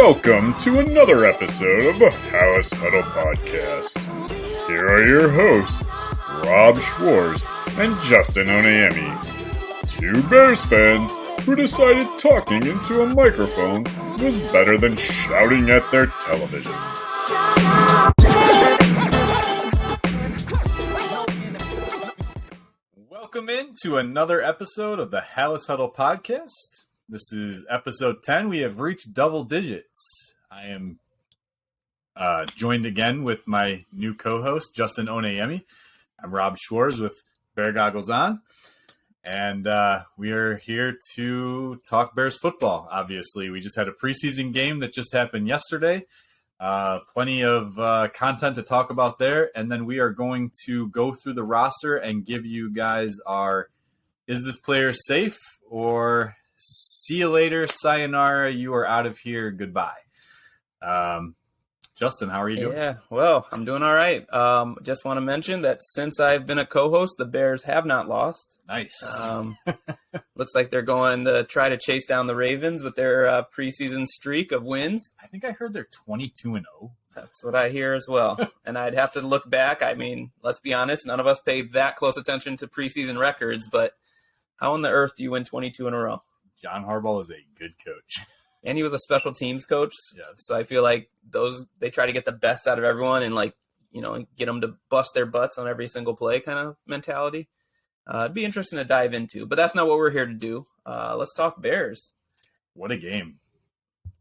Welcome to another episode of the Hallis Huddle Podcast. Here are your hosts, Rob Schwartz and Justin Onayemi, two Bears fans who decided talking into a microphone was better than shouting at their television. Welcome into another episode of the Hallis Huddle Podcast. This is episode 10. We have reached double digits. I am joined again with my new co-host, Justin Onayemi. I'm Rob Schwartz with Bear Goggles On. And we are here to talk Bears football, obviously. We just had a preseason game that just happened yesterday. Plenty of content to talk about there. And then we are going to go through the roster and give you guys our, is this player safe, or see you later, sayonara, you are out of here, goodbye. Justin, how are you doing? Yeah, well, I'm doing all right. Just want to mention that since I've been a co-host, the Bears have not lost. Nice. Looks like they're going to try to chase down the Ravens with their preseason streak of wins. I think I heard they're 22-0. That's what I hear as well. And I'd have to look back. I mean, let's be honest, none of us paid that close attention to preseason records, but how in the earth do you win 22 in a row? John Harbaugh is a good coach. And he was a special teams coach. Yes. So I feel like they try to get the best out of everyone and, get them to bust their butts on every single play kind of mentality. It'd be interesting to dive into, but that's not what we're here to do. Let's talk Bears. What a game.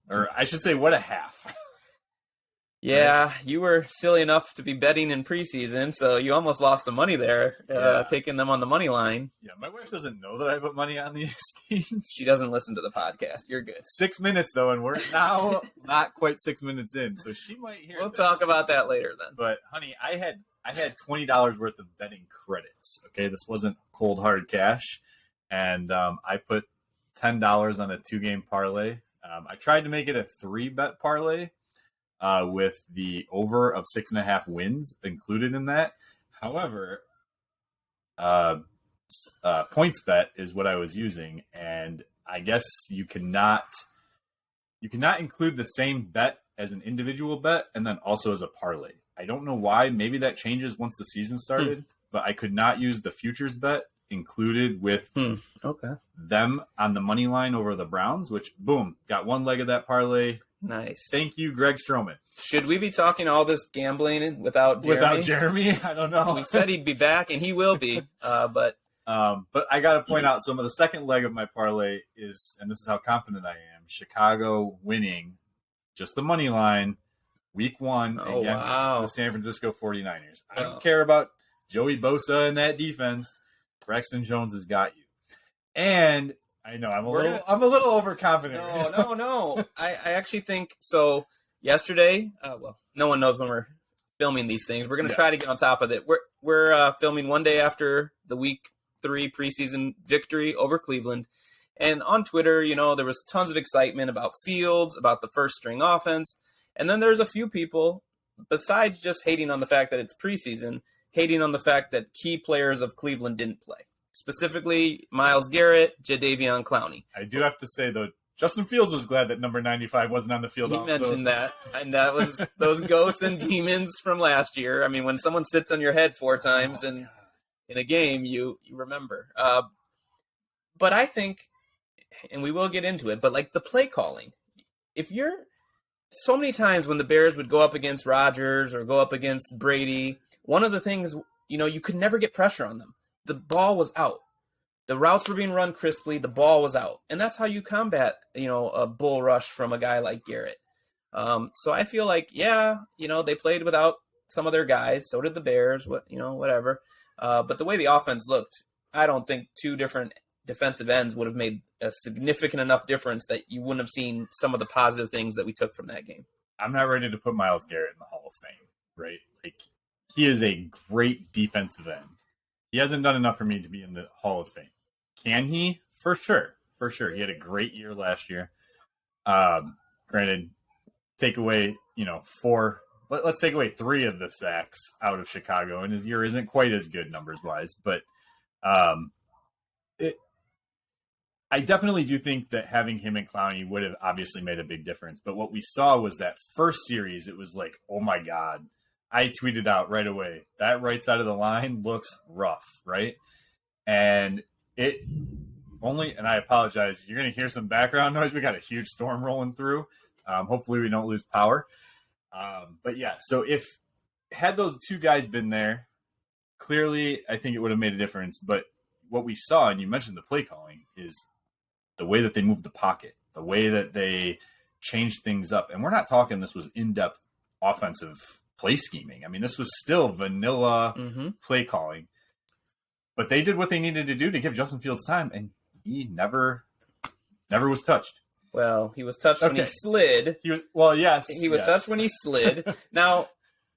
Or I should say, what a half. Yeah, you were silly enough to be betting in preseason, so you almost lost the money there, taking them on the money line. Yeah, my wife doesn't know that I put money on these games. She doesn't listen to the podcast. You're good. 6 minutes, though, and we're now not quite 6 minutes in, so she might hear We'll this. talk about that later then. But, honey, I had $20 worth of betting credits, okay? This wasn't cold, hard cash, and I put $10 on a two-game parlay. I tried to make it a three-bet parlay, with the over of 6.5 wins included in that. However, points bet is what I was using, and I guess you cannot include the same bet as an individual bet and then also as a parlay. I don't know why. Maybe that changes once the season started, but I could not use the futures bet included with them on the money line over the Browns, which, boom, got one leg of that parlay. Nice. Thank you, Greg Stroman. Should we be talking all this gambling without Jeremy? Without Jeremy? I don't know. We said he'd be back, and he will be. But I got to point out some of the second leg of my parlay is, and this is how confident I am, Chicago winning just the money line week 1 against the San Francisco 49ers. I don't care about Joey Bosa and that defense. Braxton Jones has got you. And I know I'm a little overconfident. No. I actually think so. Yesterday, no one knows when we're filming these things. We're going to try to get on top of it. We're filming one day after the week 3 preseason victory over Cleveland, and on Twitter, there was tons of excitement about Fields, about the first string offense, and then there's a few people, besides just hating on the fact that it's preseason, hating on the fact that key players of Cleveland didn't play. Specifically, Myles Garrett, Jadeveon Clowney. I do have to say, though, Justin Fields was glad that number 95 wasn't on the field. You mentioned that, and that was those ghosts and demons from last year. I mean, when someone sits on your head 4 times in a game, you remember. But I think, and we will get into it, but like the play calling, if you're so many times when the Bears would go up against Rodgers or go up against Brady, one of the things, you could never get pressure on them. The ball was out. The routes were being run crisply. The ball was out. And that's how you combat, a bull rush from a guy like Garrett. So I feel like, they played without some of their guys. So did the Bears, whatever. But the way the offense looked, I don't think 2 different defensive ends would have made a significant enough difference that you wouldn't have seen some of the positive things that we took from that game. I'm not ready to put Myles Garrett in the Hall of Fame, right? Like, he is a great defensive end. He hasn't done enough for me to be in the Hall of Fame. Can he? For sure. He had a great year last year. Granted, take away, 4. Let's take away 3 of the sacks out of Chicago, and his year isn't quite as good numbers-wise. But I I definitely do think that having him and Clowney would have obviously made a big difference. But what we saw was that first series, it was like, oh my God. I tweeted out right away, that right side of the line looks rough, right? And and I apologize, you're going to hear some background noise. We got a huge storm rolling through. Hopefully we don't lose power. But yeah, so had those two guys been there, clearly I think it would have made a difference. But what we saw, and you mentioned the play calling, is the way that they moved the pocket, the way that they changed things up. And we're not talking this was in-depth offensive play scheming. I mean, this was still vanilla play calling. But they did what they needed to do to give Justin Fields time, and he never was touched. Well, he was touched when he slid. He was touched when he slid. Now,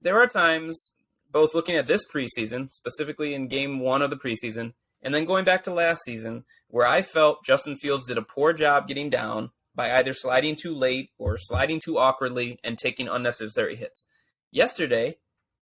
there are times, both looking at this preseason, specifically in game 1 of the preseason, and then going back to last season, where I felt Justin Fields did a poor job getting down by either sliding too late or sliding too awkwardly and taking unnecessary hits. Yesterday,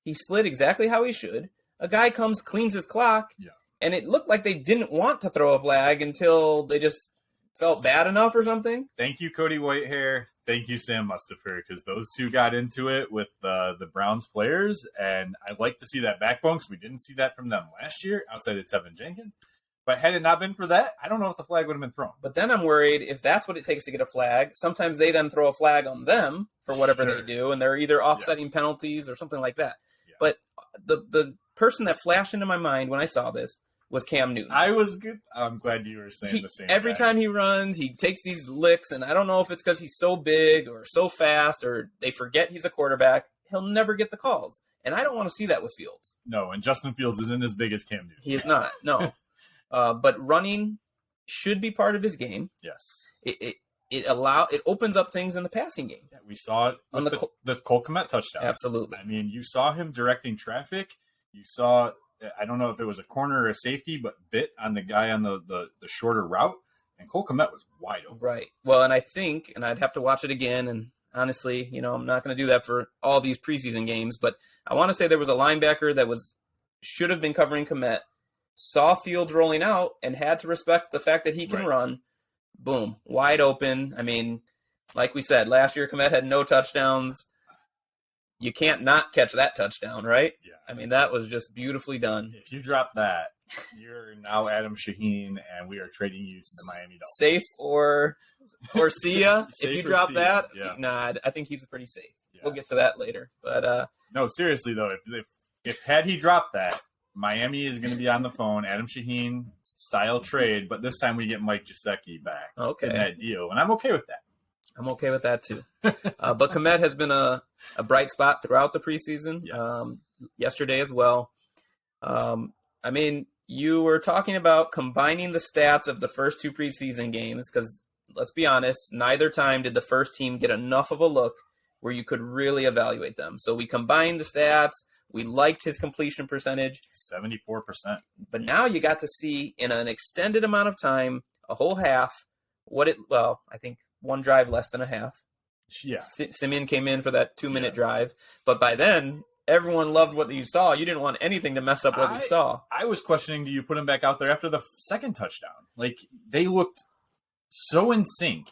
he slid exactly how he should. A guy comes, cleans his clock, and it looked like they didn't want to throw a flag until they just felt bad enough or something. Thank you, Cody Whitehair. Thank you, Sam Mustipher, because those two got into it with the Browns players, and I'd like to see that backbone because we didn't see that from them last year outside of Tevin Jenkins. But had it not been for that, I don't know if the flag would have been thrown. But then I'm worried if that's what it takes to get a flag. Sometimes they then throw a flag on them for whatever they do, and they're either offsetting penalties or something like that. Yeah. But the person that flashed into my mind when I saw this was Cam Newton. I was good. I'm glad you were saying the same. Every time he runs, he takes these licks, and I don't know if it's because he's so big or so fast or they forget he's a quarterback. He'll never get the calls. And I don't want to see that with Fields. No, and Justin Fields isn't as big as Cam Newton. He is not, no. But running should be part of his game. Yes. It opens up things in the passing game. Yeah, we saw it on the Cole Kmet touchdown. Absolutely. I mean, you saw him directing traffic. You saw, I don't know if it was a corner or a safety, but bit on the guy on the shorter route, and Cole Kmet was wide open. Right. Well, and I think, and I'd have to watch it again, and honestly, I'm not going to do that for all these preseason games, but I want to say there was a linebacker that should have been covering Kmet, saw Fields rolling out, and had to respect the fact that he can run. Boom. Wide open. I mean, like we said, last year Kmet had no touchdowns. You can't not catch that touchdown, right? Yeah. I mean, that was just beautifully done. If you drop that, you're now Adam Shaheen, and we are trading you to the Miami Dolphins. Safe or see ya. If you drop that, nah, I think he's pretty safe. Yeah. We'll get to that later. But no, seriously though, if had he dropped that, Miami is going to be on the phone, Adam Shaheen style trade, but this time we get Mike Gesicki back in that deal, and I'm okay with that. I'm okay with that too. But Kmet has been a bright spot throughout the preseason. Yes. Yesterday as well. I mean, you were talking about combining the stats of the first 2 preseason games because, let's be honest, neither time did the first team get enough of a look where you could really evaluate them. So we combined the stats. We liked his completion percentage. 74%. But now you got to see in an extended amount of time, a whole half, I think one drive less than a half. Yeah. Simeon came in for that 2-minute drive. But by then, everyone loved what you saw. You didn't want anything to mess up what you saw. I was questioning, do you put him back out there after the second touchdown? Like, they looked so in sync.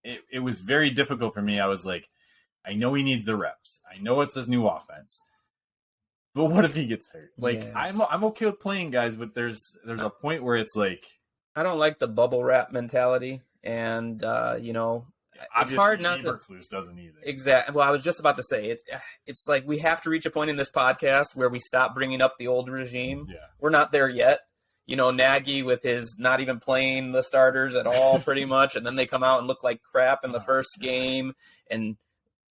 It was very difficult for me. I was like, I know he needs the reps. I know it's his new offense. But what if he gets hurt? Like, I'm okay with playing guys, but there's a point where it's like, I don't like the bubble wrap mentality, and it's hard not to. Eberflus doesn't either. Exactly. Well, I was just about to say it's like we have to reach a point in this podcast where we stop bringing up the old regime. Yeah. We're not there yet. Nagy with his not even playing the starters at all, pretty much, and then they come out and look like crap in the first game. And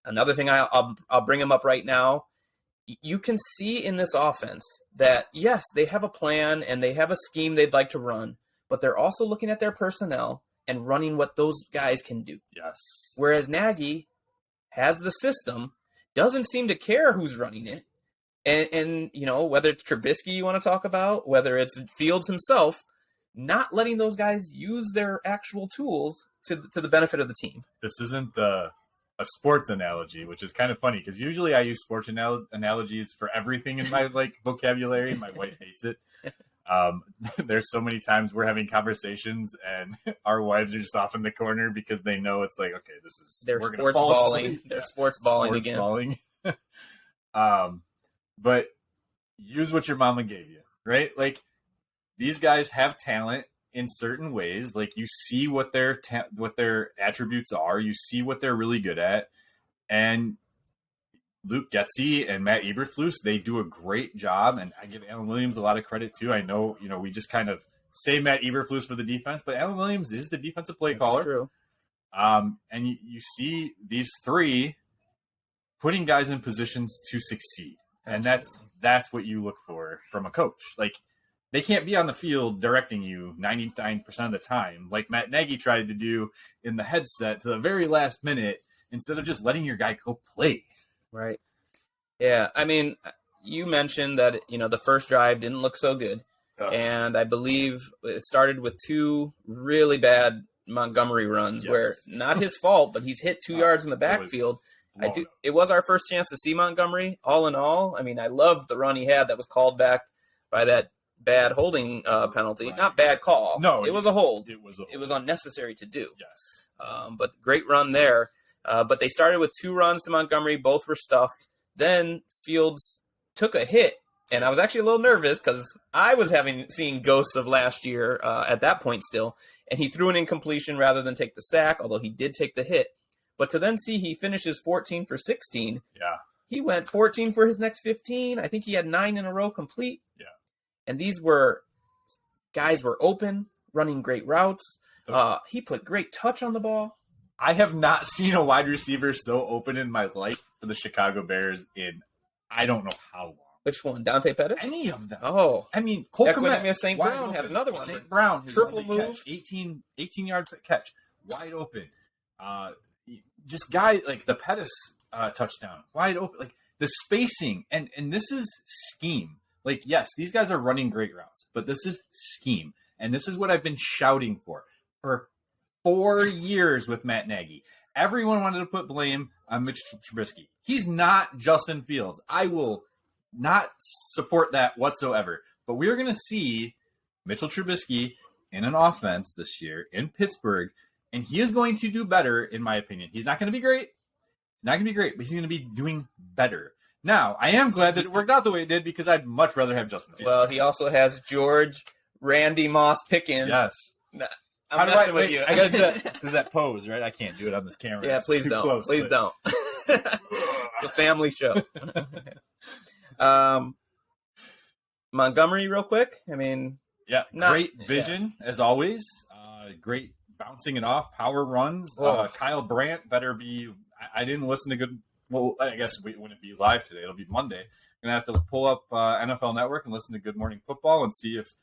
another thing, I'll bring him up right now. You can see in this offense that, yes, they have a plan and they have a scheme they'd like to run, but they're also looking at their personnel and running what those guys can do. Yes. Whereas Nagy has the system, doesn't seem to care who's running it. And whether it's Trubisky you want to talk about, whether it's Fields himself, not letting those guys use their actual tools to the benefit of the team. This isn't a sports analogy, which is kind of funny because usually I use sports analogies for everything in my vocabulary. My wife hates it. There's so many times we're having conversations and our wives are just off in the corner because they know it's like, okay, they're we're sports balling. They're sports balling again. Balling. But use what your mama gave you, right? Like, these guys have talent in certain ways. Like, you see what their attributes are. You see what they're really good at. And Luke Getsy and Matt Eberflus, they do a great job. And I give Alan Williams a lot of credit too. I know, we just kind of say Matt Eberflus for the defense, but Alan Williams is the defensive play caller. True. And you see these three putting guys in positions to succeed. And that's what you look for from a coach. Like, they can't be on the field directing you 99% of the time, like Matt Nagy tried to do in the headset to the very last minute, instead of just letting your guy go play. Right. Yeah. I mean, you mentioned that, the first drive didn't look so good. And I believe it started with two really bad Montgomery runs where not his fault, but he's hit 2 yards in the backfield. It was our first chance to see Montgomery. All in all, I mean, I loved the run he had that was called back by that bad holding penalty. Right. Not bad call. No, it was a hold. It was a hold. It was unnecessary to do. Yes. But great run there. But they started with 2 runs to Montgomery. Both were stuffed. Then Fields took a hit. And I was actually a little nervous because I was seeing ghosts of last year at that point still. And he threw an incompletion rather than take the sack, although he did take the hit. But to then see he finishes 14 for 16. Yeah. He went 14 for his next 15. I think he had 9 in a row complete. Yeah. And these guys were open, running great routes. He put great touch on the ball. I have not seen a wide receiver so open in my life for the Chicago Bears in I don't know how long. Which one? Dante Pettis? Any of them. Oh. I mean, Cole Kmet. St. Brown had another one. St. Brown. Triple move. Catch, 18-yard catch. Wide open. Just guy, like the Pettis touchdown. Wide open. Like, the spacing. And this is scheme. Like, yes, these guys are running great routes, but this is scheme. And this is what I've been shouting for 4 years with Matt Nagy. Everyone wanted to put blame on Mitch Trubisky. He's not Justin Fields. I will not support that whatsoever. But we're going to see Mitchell Trubisky in an offense this year in Pittsburgh, and he is going to do better, in my opinion. He's not going to be great. But he's going to be doing better. Now, I am glad that it worked out the way it did because I'd much rather have Justin Fields. Well, he also has George Randy Moss Pickens. Yes. I'm messing with you. I got to do that pose, right? I can't do it on this camera. Yeah, please don't. Close, please don't. It's a family show. Montgomery, real quick. I mean, great vision as always. Great bouncing it off, power runs. Kyle Brandt better be. I didn't listen to good. Well, I guess we wouldn't be live today. It'll be Monday. I'm gonna have to pull up NFL Network and listen to Good Morning Football and see if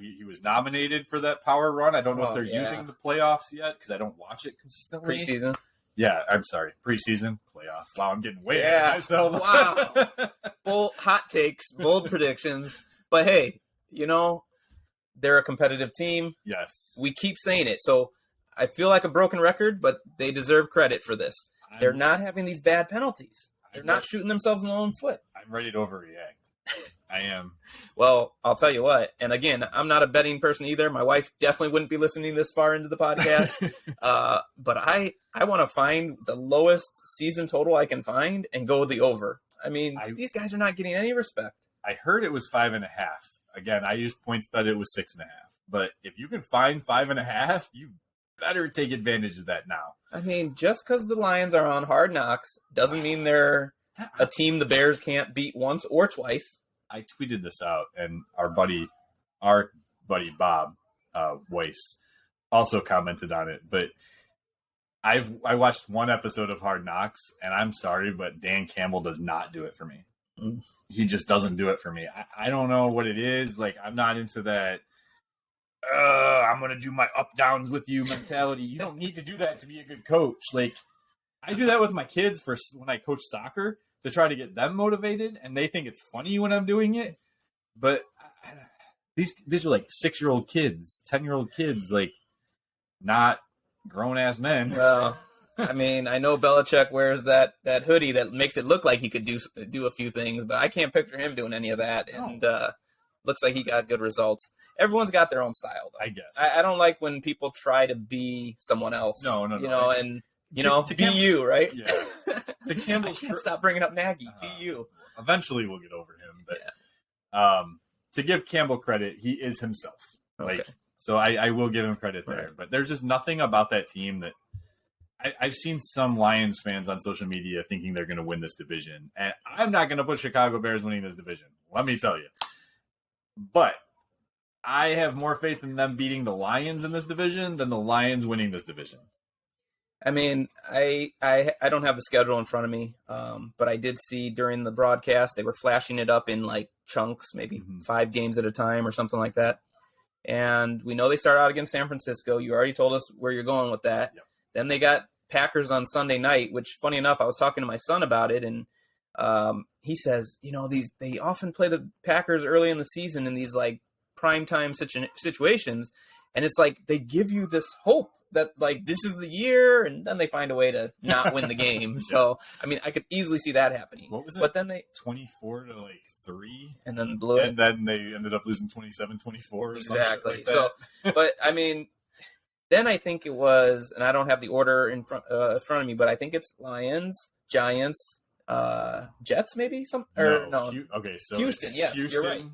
he was nominated for that power run. I don't know if they're using the playoffs yet because I don't watch it consistently. Preseason. Yeah, I'm sorry. Preseason playoffs. Wow, I'm getting way ahead of myself. Wow. Bold hot takes, bold predictions. But hey, they're a competitive team. Yes. We keep saying it. So I feel like a broken record, but they deserve credit for this. They're not having these bad penalties. They're not shooting themselves in the own foot. I'm ready to overreact. I am. Well, I'll tell you what. And again, I'm not a betting person either. My wife definitely wouldn't be listening this far into the podcast. But I want to find the lowest season total I can find and go with the over. I mean, these guys are not getting any respect. I heard it was 5.5. Again, I used PointsBet. It was 6.5. But if you can find 5.5, you better take advantage of that now. I mean, just because the Lions are on Hard Knocks doesn't mean they're a team the Bears can't beat once or twice. I tweeted this out, and our buddy Bob Weiss also commented on it. But I watched one episode of Hard Knocks, and I'm sorry, but Dan Campbell does not do it for me. He just doesn't do it for me. I don't know what it is. Like, I'm not into that. I'm going to do my up downs with you mentality. You don't need to do that to be a good coach. Like, I do that with my kids when I coach soccer to try to get them motivated, and they think it's funny when I'm doing it. But these are like 6-year-old kids, 10-year-old kids, like, not grown ass men. Well, I mean, I know Belichick wears that hoodie that makes it look like he could do a few things, but I can't picture him doing any of that. And looks like he got good results. Everyone's got their own style, though. I guess. I don't like when people try to be someone else. No. And be you, right? Yeah. To Campbell's I can't stop bringing up Nagy. Be you. Eventually, we'll get over him, but to give Campbell credit, he is himself. Okay. So I will give him credit there. Right. But there's just nothing about that team that I've seen some Lions fans on social media thinking they're going to win this division, and I'm not going to put Chicago Bears winning this division. Let me tell you. But I have more faith in them beating the Lions in this division than the Lions winning this division. I mean, I don't have the schedule in front of me, but I did see during the broadcast they were flashing it up in like chunks, maybe 5 games at a time or something like that. And we know they start out against San Francisco. You already told us where you're going with that. Yep. Then they got Packers on Sunday night, which, funny enough, I was talking to my son about it, and he says, they often play the Packers early in the season in these like primetime situations, and it's like they give you this hope that like this is the year, and then they find a way to not win the game. So I mean, I could easily see that happening. What was it? But then they 24-3, and then blew it, and then they ended up losing 27-24 or exactly. Like that. So, but I mean, then I think it was, and I don't have the order in front of me, but I think it's Lions, Giants, Jets, maybe no. Okay, so Houston. Yes, Houston, you're right.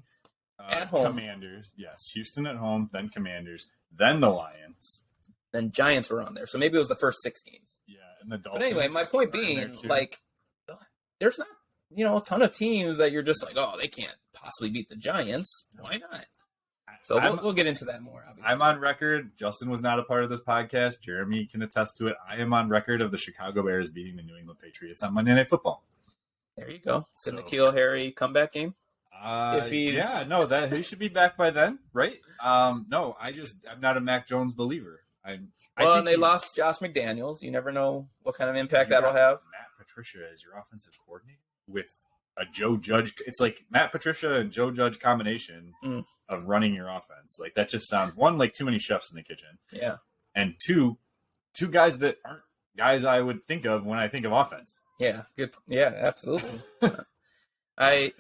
At home. Commanders, yes. Houston at home, then Commanders, then the Lions. Then Giants were on there. So maybe it was the first 6 games. Yeah, and the Dolphins. But anyway, my point being, like, there's not, a ton of teams that you're just like, oh, they can't possibly beat the Giants. Why not? So we'll get into that more, obviously. I'm on record. Justin was not a part of this podcast. Jeremy can attest to it. I am on record of the Chicago Bears beating the New England Patriots on Monday Night Football. There you go. It's the N'Keal Harry comeback game. He should be back by then, right? I'm not a Mac Jones believer. And they lost Josh McDaniels. You never know what kind of impact that'll have. Matt Patricia as your offensive coordinator with a Joe Judge. It's like Matt Patricia and Joe Judge combination of running your offense. Like that just sounds, one, like too many chefs in the kitchen. Yeah. And two guys that aren't guys I would think of when I think of offense. Yeah. Good. Yeah, absolutely. I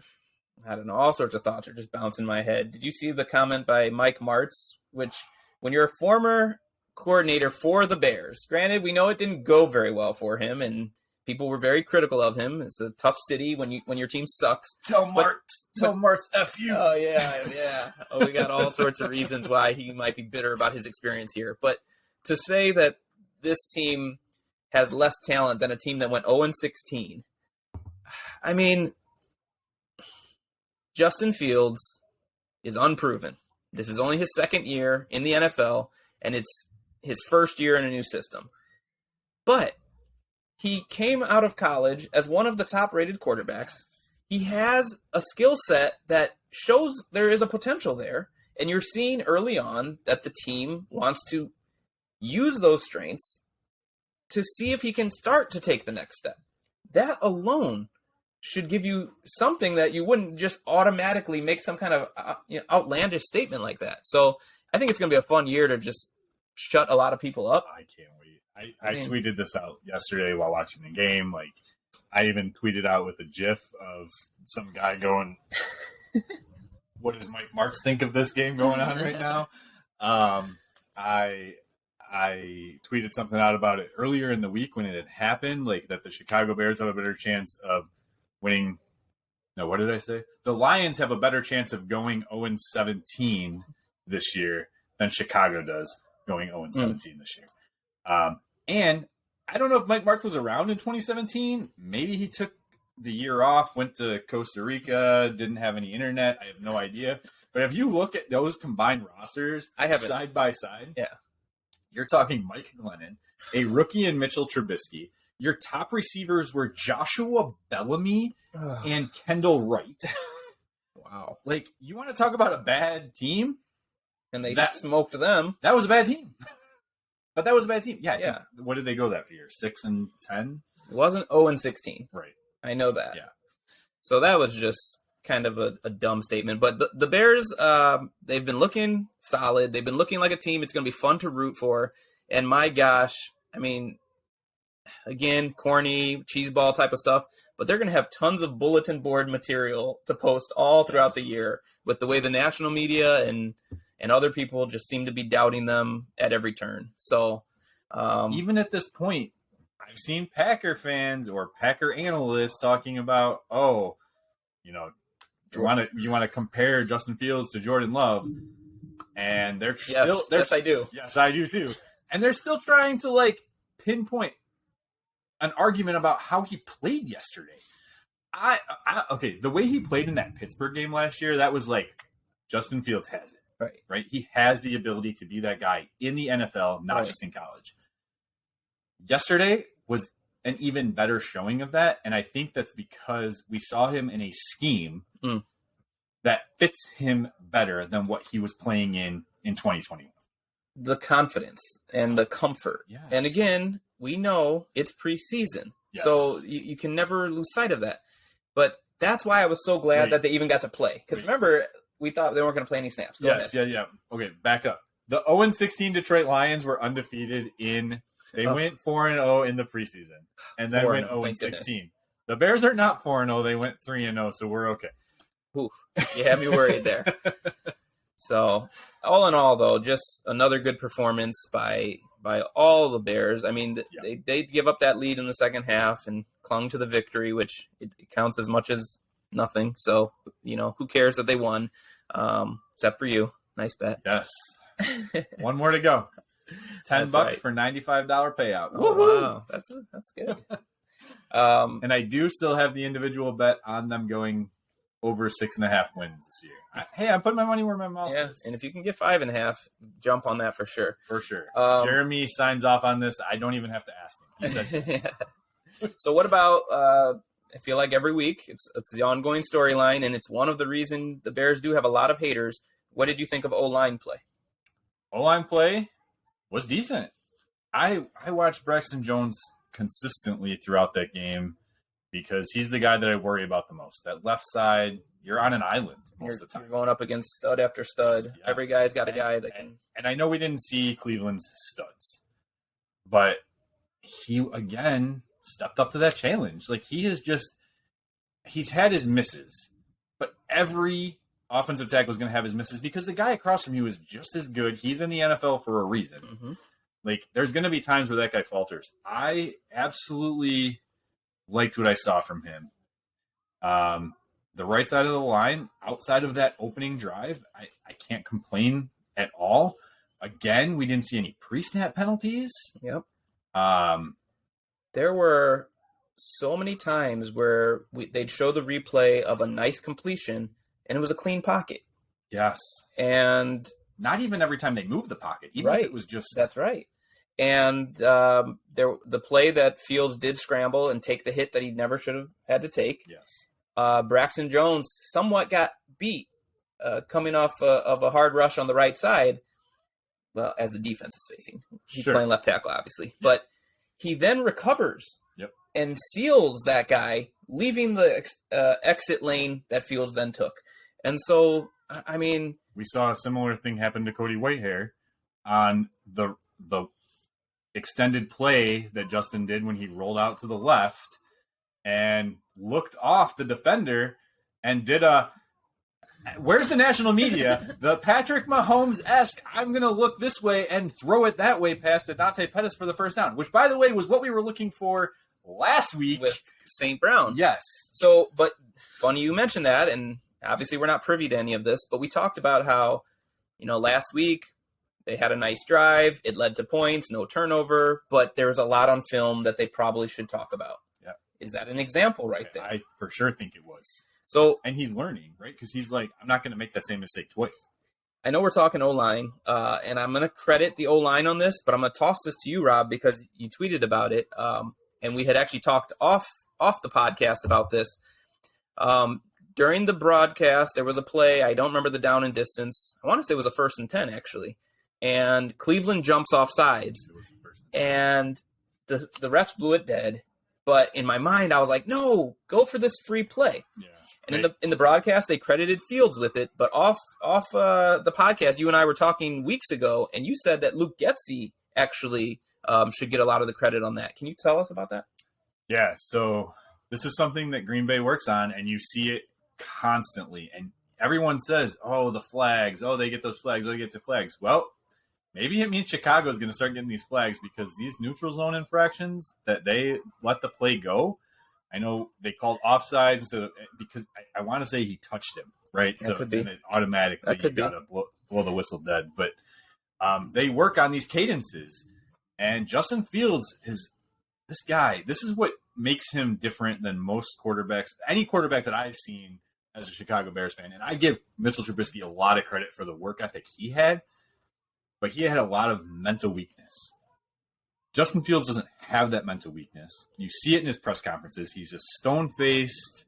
don't know. All sorts of thoughts are just bouncing in my head. Did you see the comment by Mike Martz, which when you're a former coordinator for the Bears, granted, we know it didn't go very well for him and people were very critical of him. It's a tough city when your team sucks. Tell Martz F you. Oh, yeah. We got all sorts of reasons why he might be bitter about his experience here. But to say that this team has less talent than a team that went 0-16, I mean, Justin Fields is unproven. This is only his second year in the NFL, and it's his first year in a new system. But he came out of college as one of the top-rated quarterbacks. He has a skill set that shows there is a potential there, and you're seeing early on that the team wants to use those strengths to see if he can start to take the next step. That alone should give you something that you wouldn't just automatically make some kind of outlandish statement like that. So I think it's going to be a fun year to just shut a lot of people up. I can't wait. I tweeted this out yesterday while watching the game. Like, I even tweeted out with a GIF of some guy going, what does Mike Martz think of this game going on right now? I tweeted something out about it earlier in the week when it had happened, like that the Chicago Bears have a better chance of winning. No, what did I say? The Lions have a better chance of going 0-17 this year than Chicago does going 0-17 this year. And I don't know if Mike Martz was around in 2017. Maybe he took the year off, went to Costa Rica, didn't have any internet. I have no idea. But if you look at those combined rosters, side by side, you're talking Mike Glennon, a rookie in Mitchell Trubisky. Your top receivers were Joshua Bellamy and Kendall Wright. Wow. Like, you want to talk about a bad team? And they smoked them. That was a bad team. But that was a bad team. Yeah. What did they go that year? 6-10? It wasn't 0-16. Right. I know that. Yeah. So that was just kind of a dumb statement. But the Bears, they've been looking solid. They've been looking like a team it's going to be fun to root for. And my gosh, I mean, again, corny, cheeseball type of stuff. but they're going to have tons of bulletin board material to post all throughout the year with the way the national media and other people just seem to be doubting them at every turn. So even at this point, I've seen Packer fans or Packer analysts talking about, you want to compare Justin Fields to Jordan Love, and yes, I do. Yes, I do too. And they're still trying to like pinpoint an argument about how he played yesterday. Okay, the way he played in that Pittsburgh game last year, that was like Justin Fields has it. Right? He has the ability to be that guy in the NFL, not just in college. Yesterday was an even better showing of that, and I think that's because we saw him in a scheme that fits him better than what he was playing in 2021. The confidence and the comfort. Yes. And again, we know it's preseason, so you can never lose sight of that. But that's why I was so glad that they even got to play. Because remember, we thought they weren't going to play any snaps. Go ahead. Yeah. Okay, back up. The 0-16 Detroit Lions were undefeated They went 4-0 in the preseason, and then went 0-16. The Bears are not 4-0. They went 3-0, so we're okay. Oof, you had me worried there. So, all in all, though, just another good performance by all the Bears. I mean, they give up that lead in the second half and clung to the victory, which it counts as much as nothing. So, who cares that they won, except for you. Nice bet. Yes. One more to go. $10 for $95 payout. Oh, wow. That's good. And I do still have the individual bet on them going over 6.5 wins this year. I'm putting my money where my mouth is. And if you can get 5.5, jump on that for sure. For sure. Jeremy signs off on this. I don't even have to ask him. He says yes. So what about, I feel like every week it's the ongoing storyline, and it's one of the reasons the Bears do have a lot of haters. What did you think of O-line play? O-line play was decent. I watched Braxton Jones consistently throughout that game because he's the guy that I worry about the most. That left side, you're on an island most of the time. You're going up against stud after stud. Yes. Every guy's got a guy that can. And I know we didn't see Cleveland's studs, but he again stepped up to that challenge. Like he's had his misses, but every offensive tackle is going to have his misses because the guy across from you is just as good. He's in the NFL for a reason. Mm-hmm. Like, there's going to be times where that guy falters. I absolutely liked what I saw from him. The right side of the line, outside of that opening drive, I can't complain at all. Again, we didn't see any pre-snap penalties. Yep. There were so many times where they'd show the replay of a nice completion, and it was a clean pocket. Yes. And not even every time they moved the pocket, even if it was just... That's right. And the play that Fields did scramble and take the hit that he never should have had to take. Yes. Braxton Jones somewhat got beat coming off of a hard rush on the right side. Well, as the defense is facing. He's playing left tackle, obviously. Yep. But he then recovers and seals that guy, leaving the exit lane that Fields then took. And so, I mean... We saw a similar thing happen to Cody Whitehair on the extended play that Justin did when he rolled out to the left and looked off the defender and did where's the national media? The Patrick Mahomes-esque, I'm going to look this way and throw it that way past Dante Pettis for the first down, which, by the way, was what we were looking for last week. With St. Brown. Yes. So, but funny you mentioned that, and obviously we're not privy to any of this, but we talked about how, last week, they had a nice drive. It led to points, no turnover, but there was a lot on film that they probably should talk about. Yeah. Is that an example right there? I for sure think it was. So, and he's learning, right? Because he's like, I'm not going to make that same mistake twice. I know we're talking O-line, and I'm going to credit the O-line on this, but I'm going to toss this to you, Rob, because you tweeted about it, and we had actually talked off the podcast about this. During the broadcast, there was a play. I don't remember the down and distance. I want to say it was a 1st and 10, actually. And Cleveland jumps off sides, and the refs blew it dead. But in my mind, I was like, no, go for this free play. Yeah. And in the broadcast, they credited Fields with it. But off the podcast, you and I were talking weeks ago, and you said that Luke Getsy actually should get a lot of the credit on that. Can you tell us about that? Yeah, so this is something that Green Bay works on, and you see it constantly. And everyone says, oh, the flags. Oh, they get those flags. Oh, they get the flags. Well, maybe it means Chicago is going to start getting these flags because these neutral zone infractions that they let the play go. I know they called offsides because I want to say he touched him, right? That could be. And it automatically you got to blow the whistle dead. But they work on these cadences. And Justin Fields is this guy. This is what makes him different than most quarterbacks, any quarterback that I've seen as a Chicago Bears fan. And I give Mitchell Trubisky a lot of credit for the work ethic he had, but he had a lot of mental weakness. Justin Fields doesn't have that mental weakness. You see it in his press conferences. He's just stone-faced.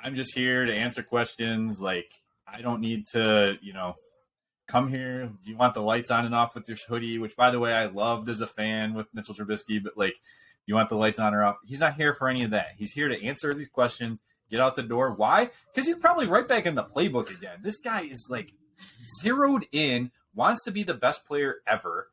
I'm just here to answer questions. Like, I don't need to, come here. Do you want the lights on and off with your hoodie? Which, by the way, I loved as a fan with Mitchell Trubisky. But, you want the lights on or off? He's not here for any of that. He's here to answer these questions, get out the door. Why? Because he's probably right back in the playbook again. This guy is, zeroed in, wants to be the best player ever.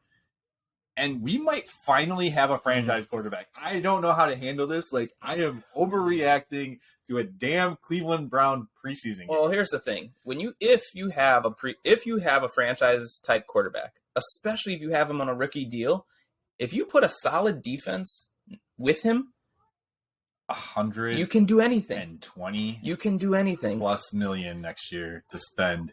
And we might finally have a franchise quarterback. I don't know how to handle this. I am overreacting to a damn Cleveland Browns preseason game. Well, here's the thing: if you have a franchise type quarterback, especially if you have him on a rookie deal, if you put a solid defense with him, 100, you can do anything. And 20, you can do anything plus million next year to spend.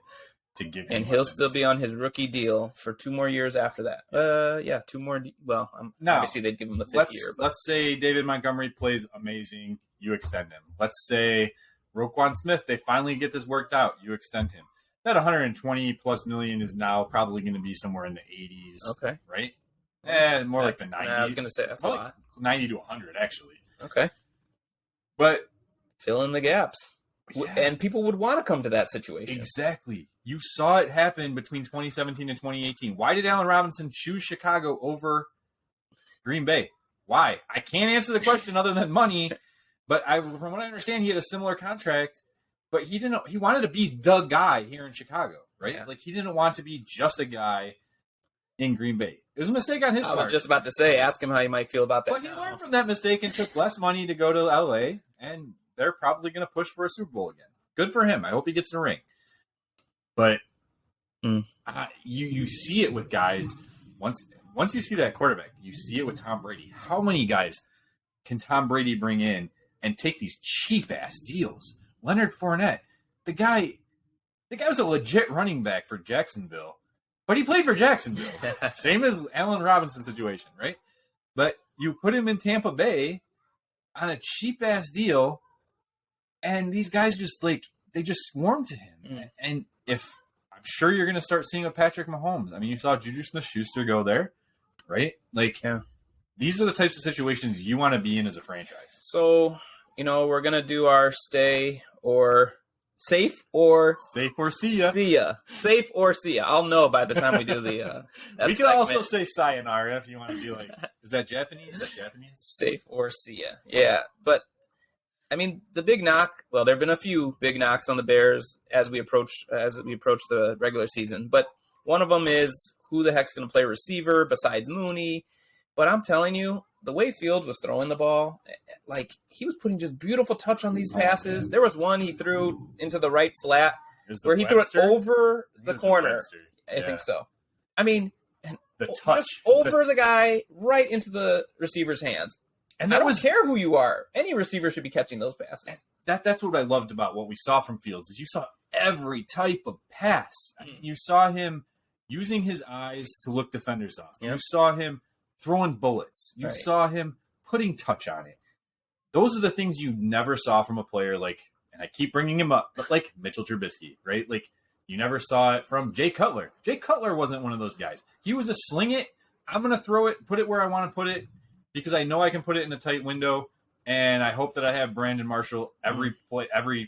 To give him and he'll still be on his rookie deal for 2 more years after that. 2 more. Well, obviously they'd give him the 5th year. But. Let's say David Montgomery plays amazing. You extend him. Let's say Roquan Smith, they finally get this worked out. You extend him. That 120 plus million is now probably going to be somewhere in the 80s. Okay. Right? More like the 90s. I was going to say that's a lot. 90 to 100, actually. Okay. But fill in the gaps. Yeah. And people would want to come to that situation. Exactly. You saw it happen between 2017 and 2018. Why did Allen Robinson choose Chicago over Green Bay? Why? I can't answer the question other than money. But from what I understand, he had a similar contract. But he didn't. He wanted to be the guy here in Chicago, right? Yeah. He didn't want to be just a guy in Green Bay. It was a mistake on his part. I was just about to say, ask him how he might feel about that. But he learned from that mistake and took less money to go to LA, and they're probably going to push for a Super Bowl again. Good for him. I hope he gets a ring. But you see it with guys. Once you see that quarterback, you see it with Tom Brady. How many guys can Tom Brady bring in and take these cheap-ass deals? Leonard Fournette, the guy was a legit running back for Jacksonville, but he played for Jacksonville. Same as Allen Robinson's situation, right? But you put him in Tampa Bay on a cheap-ass deal, and these guys just they just swarm to him. And if I'm sure you're going to start seeing a Patrick Mahomes. I mean, you saw Juju Smith-Schuster go there, right? These are the types of situations you want to be in as a franchise. So, we're going to do our safe or see ya. Safe or see ya. I'll know by the time we do the we can also say sayonara if you want to be is that Japanese? Safe or see ya. Yeah, but I mean, the big knock, well, there have been a few big knocks on the Bears as we approach the regular season, but one of them is who the heck's going to play receiver besides Mooney. But I'm telling you, the way Fields was throwing the ball, he was putting just beautiful touch on these passes. There was one he threw into the right flat where he threw it over the corner. I think so. I mean, the touch. Just over the guy right into the receiver's hands. And I don't care who you are. Any receiver should be catching those passes. That's what I loved about what we saw from Fields is you saw every type of pass. You saw him using his eyes to look defenders off. Yep. You saw him throwing bullets. You saw him putting touch on it. Those are the things you never saw from a player and I keep bringing him up, but Mitchell Trubisky, right? You never saw it from Jay Cutler. Jay Cutler wasn't one of those guys. He was a sling it. I'm going to throw it, put it where I want to put it because I know I can put it in a tight window, and I hope that I have Brandon Marshall. Every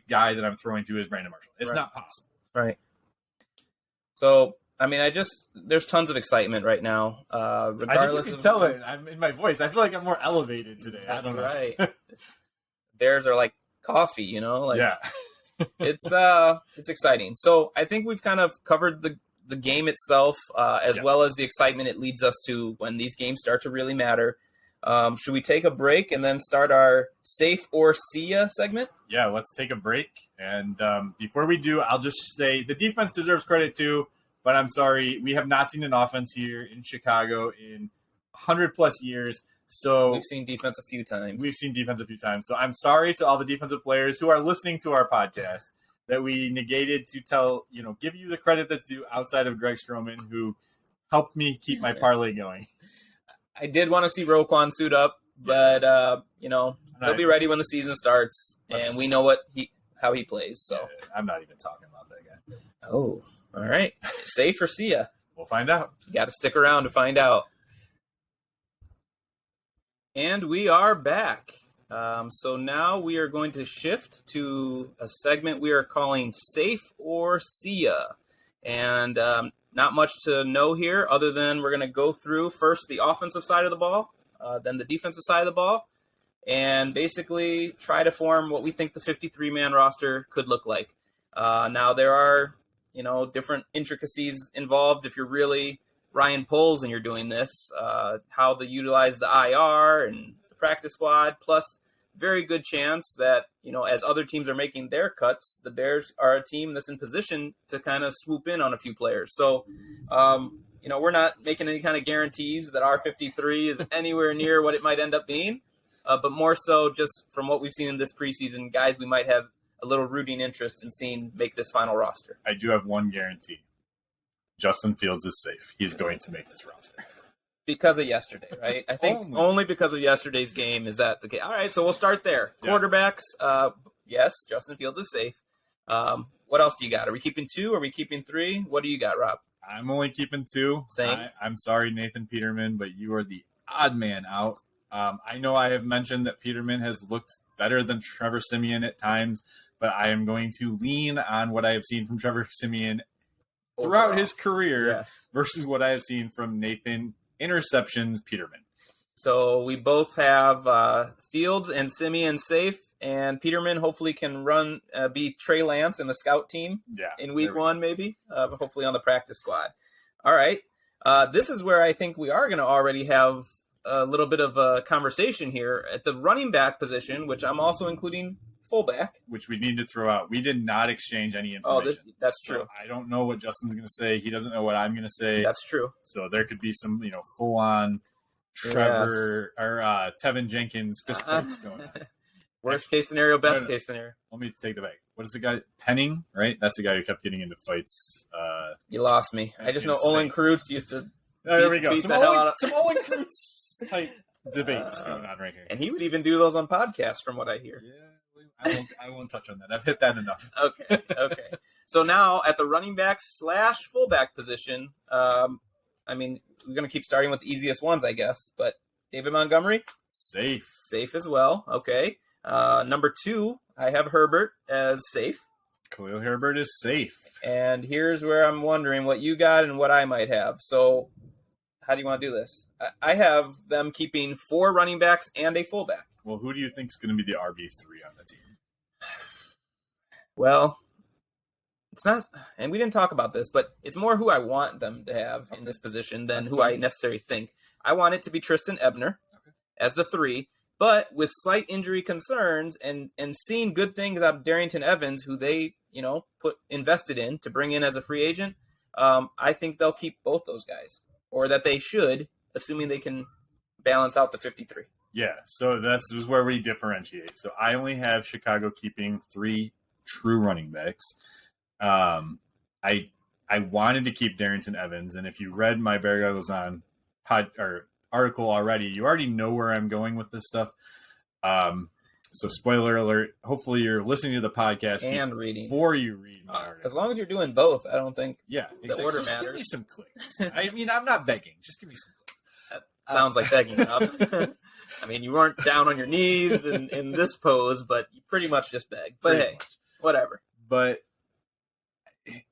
guy that I'm throwing to is Brandon Marshall. It's not possible. Right. So, I mean, there's tons of excitement right now. Regardless, I think you can tell it. I'm in my voice. I feel like I'm more elevated today. I don't know. Right. Bears are like coffee, yeah. It's exciting. So I think we've kind of covered the game itself, as well as the excitement it leads us to when these games start to really matter. Should we take a break and then start our safe or see ya segment? Yeah, let's take a break. And before we do, I'll just say the defense deserves credit too, but I'm sorry, we have not seen an offense here in Chicago in 100+ years. So we've seen defense a few times. So I'm sorry to all the defensive players who are listening to our podcast that we negated to give you the credit that's due outside of Greg Stroman, who helped me keep my parlay going. I did want to see Roquan suit up, but he'll be ready when the season starts, and we know how he plays. So I'm not even talking about that guy. Oh, all right. Safe or see ya? We'll find out. You got to stick around to find out. And we are back. So now we are going to shift to a segment we are calling Safe or See Ya. And not much to know here other than we're going to go through first the offensive side of the ball, then the defensive side of the ball, and basically try to form what we think the 53-man roster could look like. Now there are, different intricacies involved if you're really Ryan Poles and you're doing this, how to utilize the IR and the practice squad, plus very good chance that, as other teams are making their cuts, the Bears are a team that's in position to kind of swoop in on a few players. So, we're not making any kind of guarantees that our 53 is anywhere near what it might end up being, but more so just from what we've seen in this preseason, guys we might have a little rooting interest in seeing make this final roster. I do have one guarantee. Justin Fields is safe. He's going to make this roster. Because of yesterday, right? I think only because of yesterday's game is that the case. All right, so we'll start there. Yeah. Quarterbacks, yes, Justin Fields is safe. What else do you got? Are we keeping 2? Are we keeping 3? What do you got, Rob? I'm only keeping 2. Same. I'm sorry, Nathan Peterman, but you are the odd man out. I know I have mentioned that Peterman has looked better than Trevor Siemian at times, but I am going to lean on what I have seen from Trevor Siemian throughout his career versus what I have seen from Nathan interceptions Peterman. So we both have Fields and Siemian safe, and Peterman hopefully can be Trey Lance in the scout team in week 1 maybe, hopefully on the practice squad. All right. This is where I think we are going to already have a little bit of a conversation here at the running back position, which I'm also including fullback. Which we need to throw out. We did not exchange any information. That's true. So I don't know what Justin's going to say. He doesn't know what I'm going to say. That's true. So there could be some, full-on Trevor or Tevin Jenkins fist fights going on. Worst case scenario, best case scenario. Let me take the back. What is the guy? Penning, right? That's the guy who kept getting into fights. You lost me. I just know Olin Kreutz used to there we go. Some Olin Kreutz type debates going on right here. And he would even do those on podcasts from what I hear. Yeah. I won't touch on that. I've hit that enough. Okay. So now at the running back / fullback position, we're going to keep starting with the easiest ones, I guess. But David Montgomery? Safe as well. Okay. Number 2, I have Herbert as safe. Khalil Herbert is safe. And here's where I'm wondering what you got and what I might have. So how do you want to do this? I have them keeping 4 running backs and a fullback. Well, who do you think is going to be the RB3 on the team? Well, it's not, and we didn't talk about this, but it's more who I want them to have in this position than who I necessarily think. I want it to be Tristan Ebner as the 3, but with slight injury concerns and seeing good things out of Darrington Evans, who they, invested in to bring in as a free agent, I think they'll keep both those guys, or that they should, assuming they can balance out the 53. Yeah, so this is where we differentiate. So I only have Chicago keeping 3 true running backs. I wanted to keep Darrington Evans, and if you read my Bear Goggles On article already, you already know where I'm going with this stuff. So spoiler alert, hopefully you're listening to the podcast and reading before you read my article. As long as you're doing both, I don't think exactly. the order just matters. Give me some clicks. I'm not begging. Just give me some clicks. That sounds like begging, Rob. You weren't down on your knees in this pose, but you pretty much just begged. But whatever. But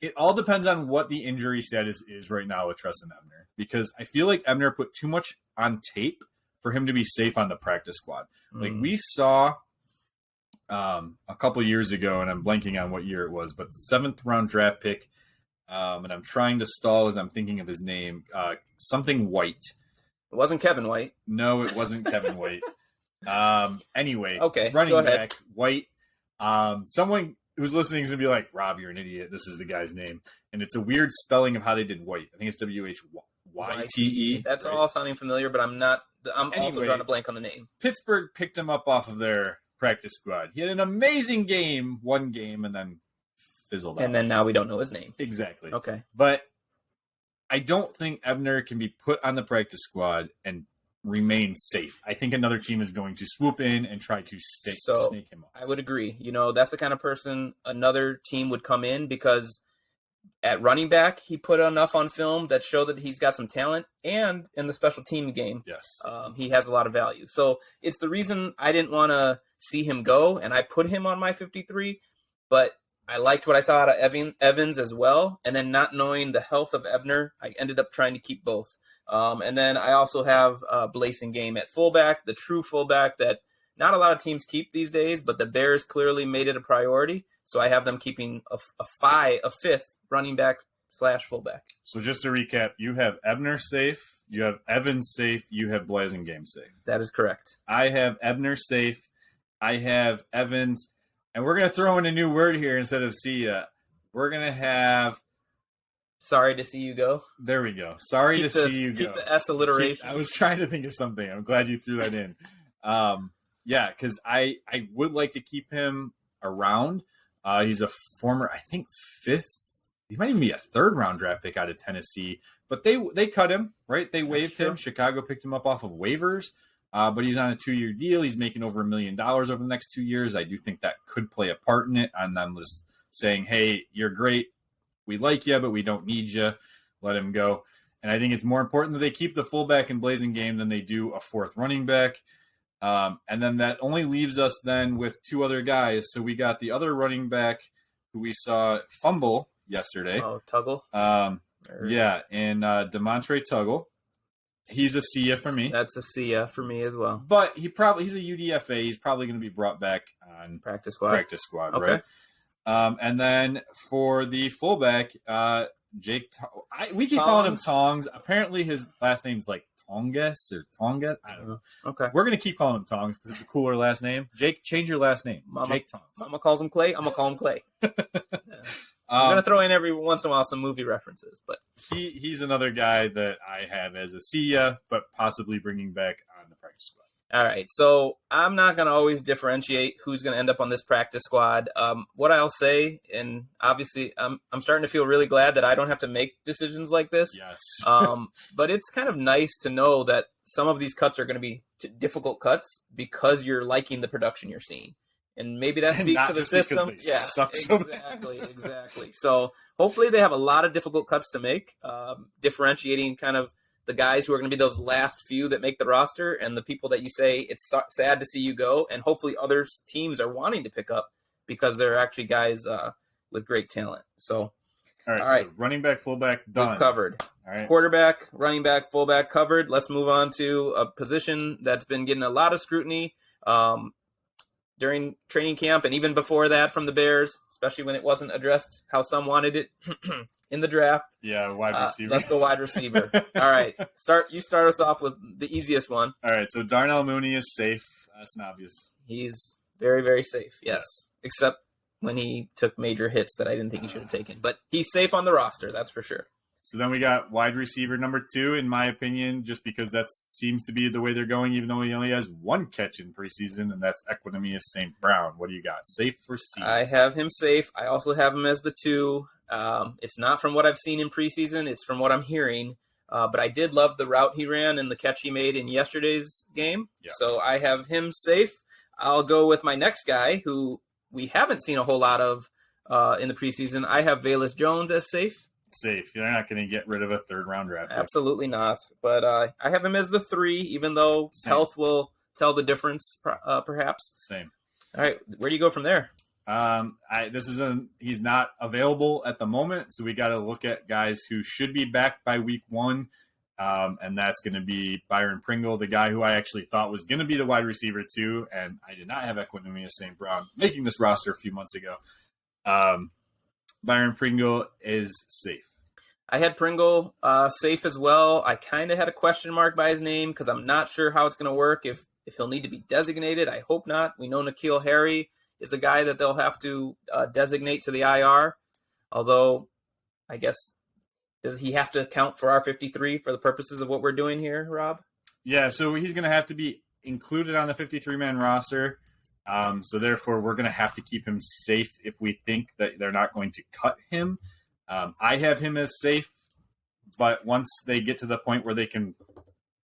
it all depends on what the injury status is right now with Tristan Ebner, because I feel like Ebner put too much on tape for him to be safe on the practice squad. Like we saw a couple years ago, and I'm blanking on what year it was, but the 7th round draft pick, and I'm trying to stall as I'm thinking of his name, something White. It wasn't Kevin White. No, it wasn't Kevin White. Anyway, Okay, running go ahead. back White. Someone who's listening is gonna be like, Rob, you're an idiot. This is the guy's name, and it's a weird spelling of how they did White. I think it's WHYTE. That's right? all sounding familiar, but I'm also drawing a blank on the name. Pittsburgh picked him up off of their practice squad. He had an amazing game, one game, and then fizzled out. And then now we don't know his name. Exactly. Okay. But I don't think Ebner can be put on the practice squad and remain safe. I think another team is going to swoop in and try to snake him up. I would agree. That's the kind of person another team would come in, because at running back, he put enough on film that showed that he's got some talent, and in the special team game, yes, he has a lot of value. So it's the reason I didn't want to see him go, and I put him on my 53, but I liked what I saw out of Evans as well, and then not knowing the health of Ebner, I ended up trying to keep both. And then I also have Blayson Game at fullback, the true fullback that not a lot of teams keep these days, but the Bears clearly made it a priority. So I have them keeping a fifth running back / fullback. So just to recap, you have Ebner safe, you have Evans safe, you have Blayson Game safe. That is correct. I have Ebner safe, I have Evans, and we're going to throw in a new word here instead of see ya. We're going to have... Sorry to see you go. There we go. Sorry to see you go. Keep the S alliteration. I was trying to think of something. I'm glad you threw that in. Yeah, because I would like to keep him around. He's a former, I think, fifth. He might even be a third-round draft pick out of Tennessee. But they cut him, right? They waived him. Chicago picked him up off of waivers. But he's on a 2-year deal. He's making over $1 million over the next 2 years. I do think that could play a part in it. And them just saying, hey, you're great. We like you, but we don't need you. Let him go. And I think it's more important that they keep the fullback in Blayson Game than they do a fourth running back. And then that only leaves us then with two other guys. So we got the other running back who we saw fumble yesterday. Oh, Tuggle? Yeah, and Demontre Tuggle. He's a SIA for me. That's a SIA for me as well. But he's a UDFA. He's probably going to be brought back on practice squad, okay. Right? And then for the fullback, Jake, we keep calling him Tongs. Apparently his last name's like Tongas or Tonga. I don't know. Okay. We're going to keep calling him Tongs because it's a cooler last name. Jake, change your last name. Jake Tongs. Mama calls him Clay. I'm going to call him Clay. I'm going to throw in every once in a while some movie references. But he's another guy that I have as a SIA, but possibly bringing back on the practice squad. All right, so I'm not going to always differentiate who's going to end up on this practice squad. What I'll say, and obviously I'm starting to feel really glad that I don't have to make decisions like this. Yes. But it's kind of nice to know that some of these cuts are going to be difficult cuts because you're liking the production you're seeing. And maybe that speaks to the system. Yeah, exactly. So hopefully they have a lot of difficult cuts to make, differentiating kind of the guys who are going to be those last few that make the roster and the people that you say it's sad to see you go, and hopefully other teams are wanting to pick up because they're actually guys with great talent. So, all right. So running back, fullback, done. We've covered. All right. Quarterback, running back, fullback covered. Let's move on to a position that's been getting a lot of scrutiny during training camp and even before that from the Bears, especially when it wasn't addressed how some wanted it in the draft. Yeah, wide receiver. Let's go wide receiver. All right. You start us off with the easiest one. All right, so Darnell Mooney is safe. That's an obvious. He's very, very safe, yes. Except when he took major hits that I didn't think he should have taken. But he's safe on the roster, that's for sure. So then we got wide receiver number 2, in my opinion, just because that seems to be the way they're going, even though he only has one catch in preseason, and that's Equanimeous St. Brown. What do you got? Safe for C? I have him safe. I also have him as the 2. It's not from what I've seen in preseason. It's from what I'm hearing. But I did love the route he ran and the catch he made in yesterday's game. Yeah. So I have him safe. I'll go with my next guy, who we haven't seen a whole lot of in the preseason. I have Velus Jones as safe. Safe. You're not going to get rid of a third-round draft pick. Absolutely not. But I have him as the 3, even though health will tell the difference, perhaps. Same. All right. Where do you go from there? He's not available at the moment, so we got to look at guys who should be back by week 1, and that's going to be Byron Pringle, the guy who I actually thought was going to be the wide receiver too, and I did not have Equanimeous St. Brown making this roster a few months ago. Byron Pringle is safe. I had Pringle safe as well. I kind of had a question mark by his name because I'm not sure how it's going to work, if he'll need to be designated. I hope not. We know N'Keal Harry is a guy that they'll have to designate to the IR, although I guess, does he have to count for our 53 for the purposes of what we're doing here, Rob? Yeah, so he's going to have to be included on the 53-man roster. So therefore, we're going to have to keep him safe if we think that they're not going to cut him. I have him as safe, but once they get to the point where they can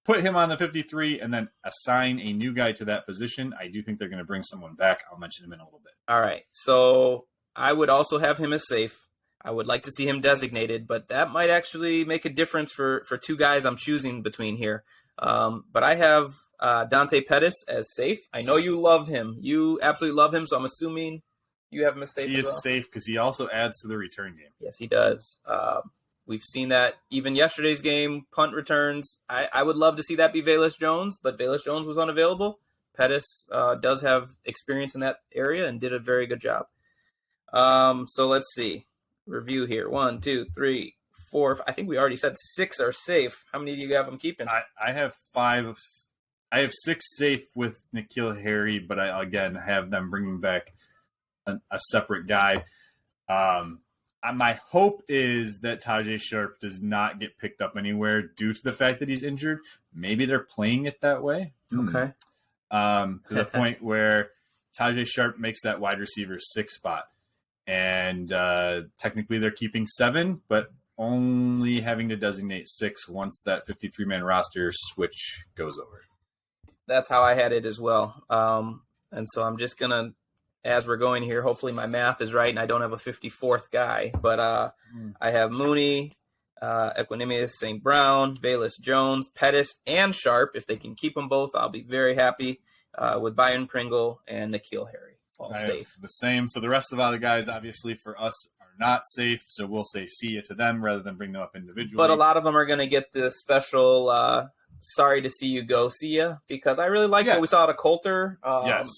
put him on the 53 and then assign a new guy to that position, I do think they're going to bring someone back. I'll mention him in a little bit. All right, so I would also have him as safe. I would like to see him designated, but that might actually make a difference for two guys I'm choosing between here. But I have Dante Pettis as safe. I know you love him. You absolutely love him, so I'm assuming you have him as safe He as is well. safe because he also adds to the return game. Yes, he does. We've seen that even yesterday's game, punt returns. I would love to see that be Velus Jones, but Velus Jones was unavailable. Pettis does have experience in that area and did a very good job. So let's see. Review here. 1, 2, 3, 4. I think we already said 6 are safe. How many do you have them keeping? I have 5. I have 6 safe with N'Keal Harry, but I again have them bringing back a separate guy. My hope is that Tajay Sharp does not get picked up anywhere due to the fact that he's injured. Maybe they're playing it that way. Okay. To the point where Tajay Sharp makes that wide receiver 6 spot. And technically they're keeping 7, but only having to designate 6 once that 53-man roster switch goes over. That's how I had it as well. And so I'm just going to, as we're going here, hopefully my math is right and I don't have a 54th guy. But I have Mooney, Equanimous St. Brown, Velus Jones, Pettis, and Sharp. If they can keep them both, I'll be very happy with Byron Pringle and N'Keal Harry. All safe. The same. So the rest of the other guys, obviously, for us are not safe. So we'll say see you to them rather than bring them up individually. But a lot of them are going to get this special sorry to see you go, see ya, because I really like what we saw out of Coulter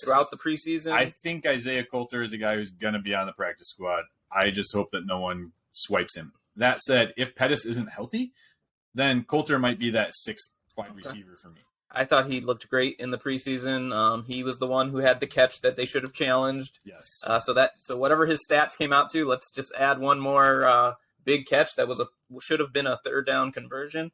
throughout the preseason. I think Isaiah Coulter is a guy who's going to be on the practice squad. I just hope that no one swipes him. That said, if Pettis isn't healthy, then Coulter might be that 6th wide receiver for me. I thought he looked great in the preseason. He was the one who had the catch that they should have challenged. Yes. So whatever his stats came out to, let's just add one more big catch that should have been a 3rd down conversion.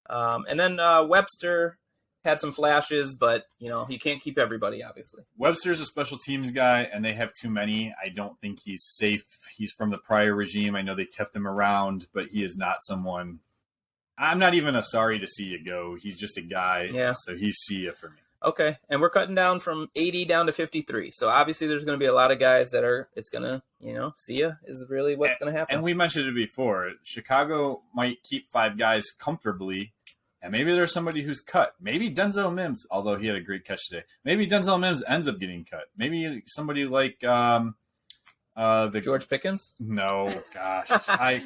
And then Webster had some flashes, but you can't keep everybody, obviously. Webster's a special teams guy, and they have too many. I don't think he's safe. He's from the prior regime. I know they kept him around, but he is not someone. I'm not even a sorry to see you go. He's just a guy. Yeah. So he's see ya for me. Okay. And we're cutting down from 80 down to 53. So obviously there's going to be a lot of guys that it's going to, see ya is really what's going to happen. And we mentioned it before. Chicago might keep 5 guys comfortably, and maybe there's somebody who's cut. Maybe Denzel Mims, although he had a great catch today. Maybe Denzel Mims ends up getting cut. Maybe somebody like George Pickens? No, gosh. I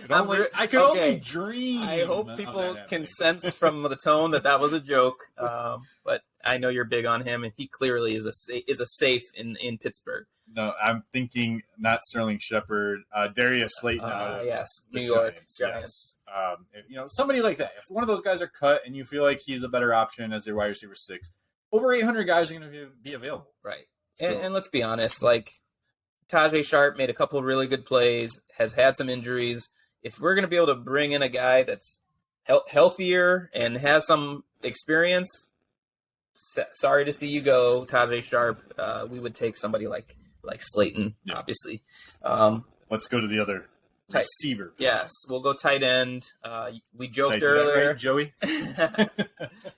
could only dream. I hope people can sense from the tone that was a joke. But I know you're big on him, and he clearly is a safe in Pittsburgh. No, I'm thinking not Sterling Shepard, Darius Slayton. Yes, New York Giants. Yes. Somebody like that. If one of those guys are cut and you feel like he's a better option as their wide receiver 6, over 800 guys are going to be available. Right. So. And let's be honest, Tajay Sharp made a couple of really good plays, has had some injuries. If we're going to be able to bring in a guy that's healthier and has some experience, sorry to see you go, Tajay Sharp. We would take somebody like Slayton, obviously. Let's go to the other receiver. Yes, we'll go tight end. We joked Did I do that earlier. right, Joey?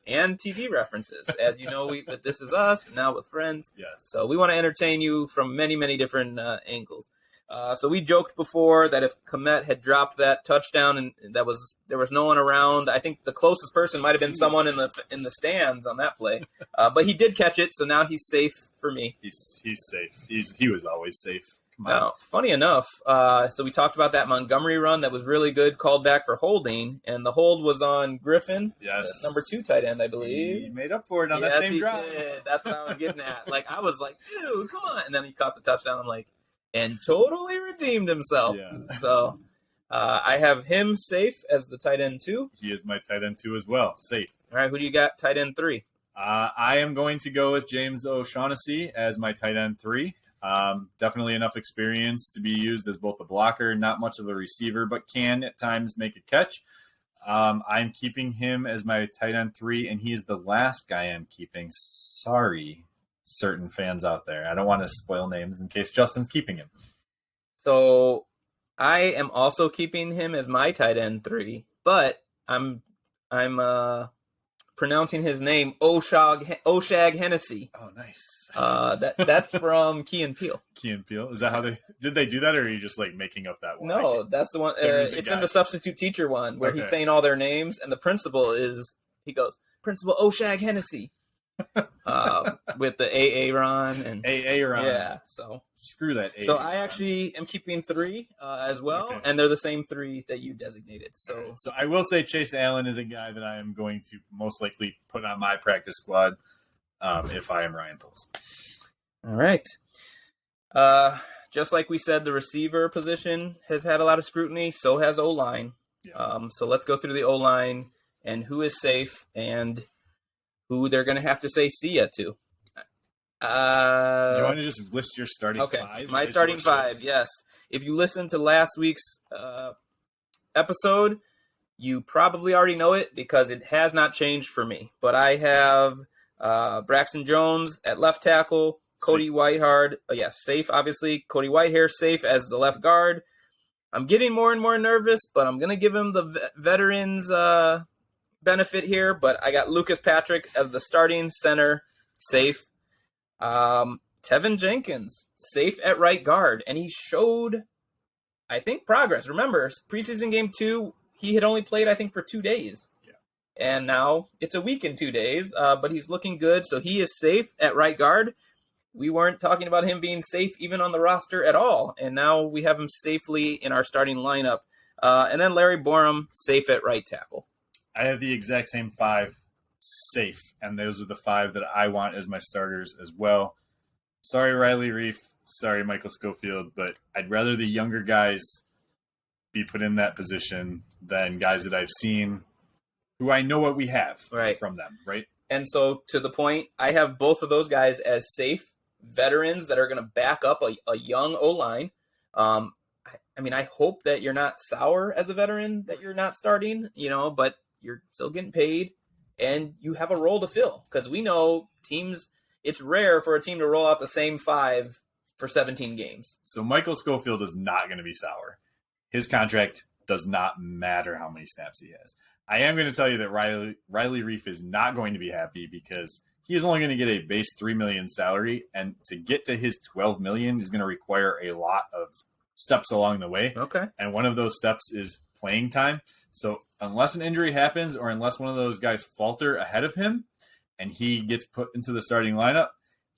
And TV references. As you know, that This Is Us, now with friends. Yes. So we want to entertain you from many, many different angles. So we joked before that if Komet had dropped that touchdown and there was no one around, I think the closest person might have been someone in the stands on that play. But he did catch it, so now he's safe for me. He's safe. He was always safe. Now, funny enough, so we talked about that Montgomery run that was really good, called back for holding, and the hold was on Griffin, number 2 tight end, I believe. He made up for it on that same drive. That's what I was getting at. I was like, dude, come on. And then he caught the touchdown. I'm like, and totally redeemed himself. Yeah. So I have him safe as the tight end 2. He is my tight end 2 as well. Safe. All right, who do you got tight end 3? I am going to go with James O'Shaughnessy as my tight end 3. Definitely enough experience to be used as both a blocker, not much of a receiver, but can at times make a catch. I'm keeping him as my tight end 3, and he is the last guy I'm keeping. Sorry, certain fans out there. I don't want to spoil names in case Justin's keeping him. So I am also keeping him as my tight end 3, but I'm pronouncing his name Oshag Hennessy. Oh, nice. That's from Key and Peele. Key and Peele. Is that how did they do that, or are you just like making up that one? No, that's the one. It's in the substitute teacher one where he's saying all their names, and the principal he goes, Principal Oshag Hennessy. With the Aaron and Aaron. Yeah, so screw that. So I actually am keeping 3 as well, and they're the same 3 that you designated. So I will say Chase Allen is a guy that I am going to most likely put on my practice squad if I am Ryan Poles. All right. Just like we said, the receiver position has had a lot of scrutiny. So has O-line. Yeah. So let's go through the O-line and who is safe and who they're going to have to say see ya to. Do you want to just list your starting 5? My starting 5, yes. If you listened to last week's episode, you probably already know it because it has not changed for me. But I have Braxton Jones at left tackle, Cody Whitehair, safe, obviously. Cody Whitehair safe as the left guard. I'm getting more and more nervous, but I'm going to give him the veterans benefit here, but I got Lucas Patrick as the starting center, safe. Tevin Jenkins, safe at right guard, and he showed, I think, progress. Remember, preseason game 2, he had only played, I think, for 2 days. Yeah. And now it's a week and 2 days, but he's looking good, so he is safe at right guard. We weren't talking about him being safe even on the roster at all, and now we have him safely in our starting lineup. And then Larry Borum, safe at right tackle. I have the exact same 5 safe, and those are the 5 that I want as my starters as well. Sorry, Riley Reif. Sorry, Michael Schofield, but I'd rather the younger guys be put in that position than guys that I've seen who I know what we have from them, right? And so, to the point, I have both of those guys as safe veterans that are going to back up a young O-line. I hope that you're not sour as a veteran, that you're not starting, but you're still getting paid, and you have a role to fill. Because we know teams, it's rare for a team to roll out the same 5 for 17 games. So Michael Schofield is not going to be sour. His contract does not matter how many snaps he has. I am going to tell you that Riley Reif is not going to be happy because he is only going to get a base $3 million salary, and to get to his $12 million is going to require a lot of steps along the way. Okay. And one of those steps is playing time. So unless an injury happens or unless one of those guys falter ahead of him and he gets put into the starting lineup,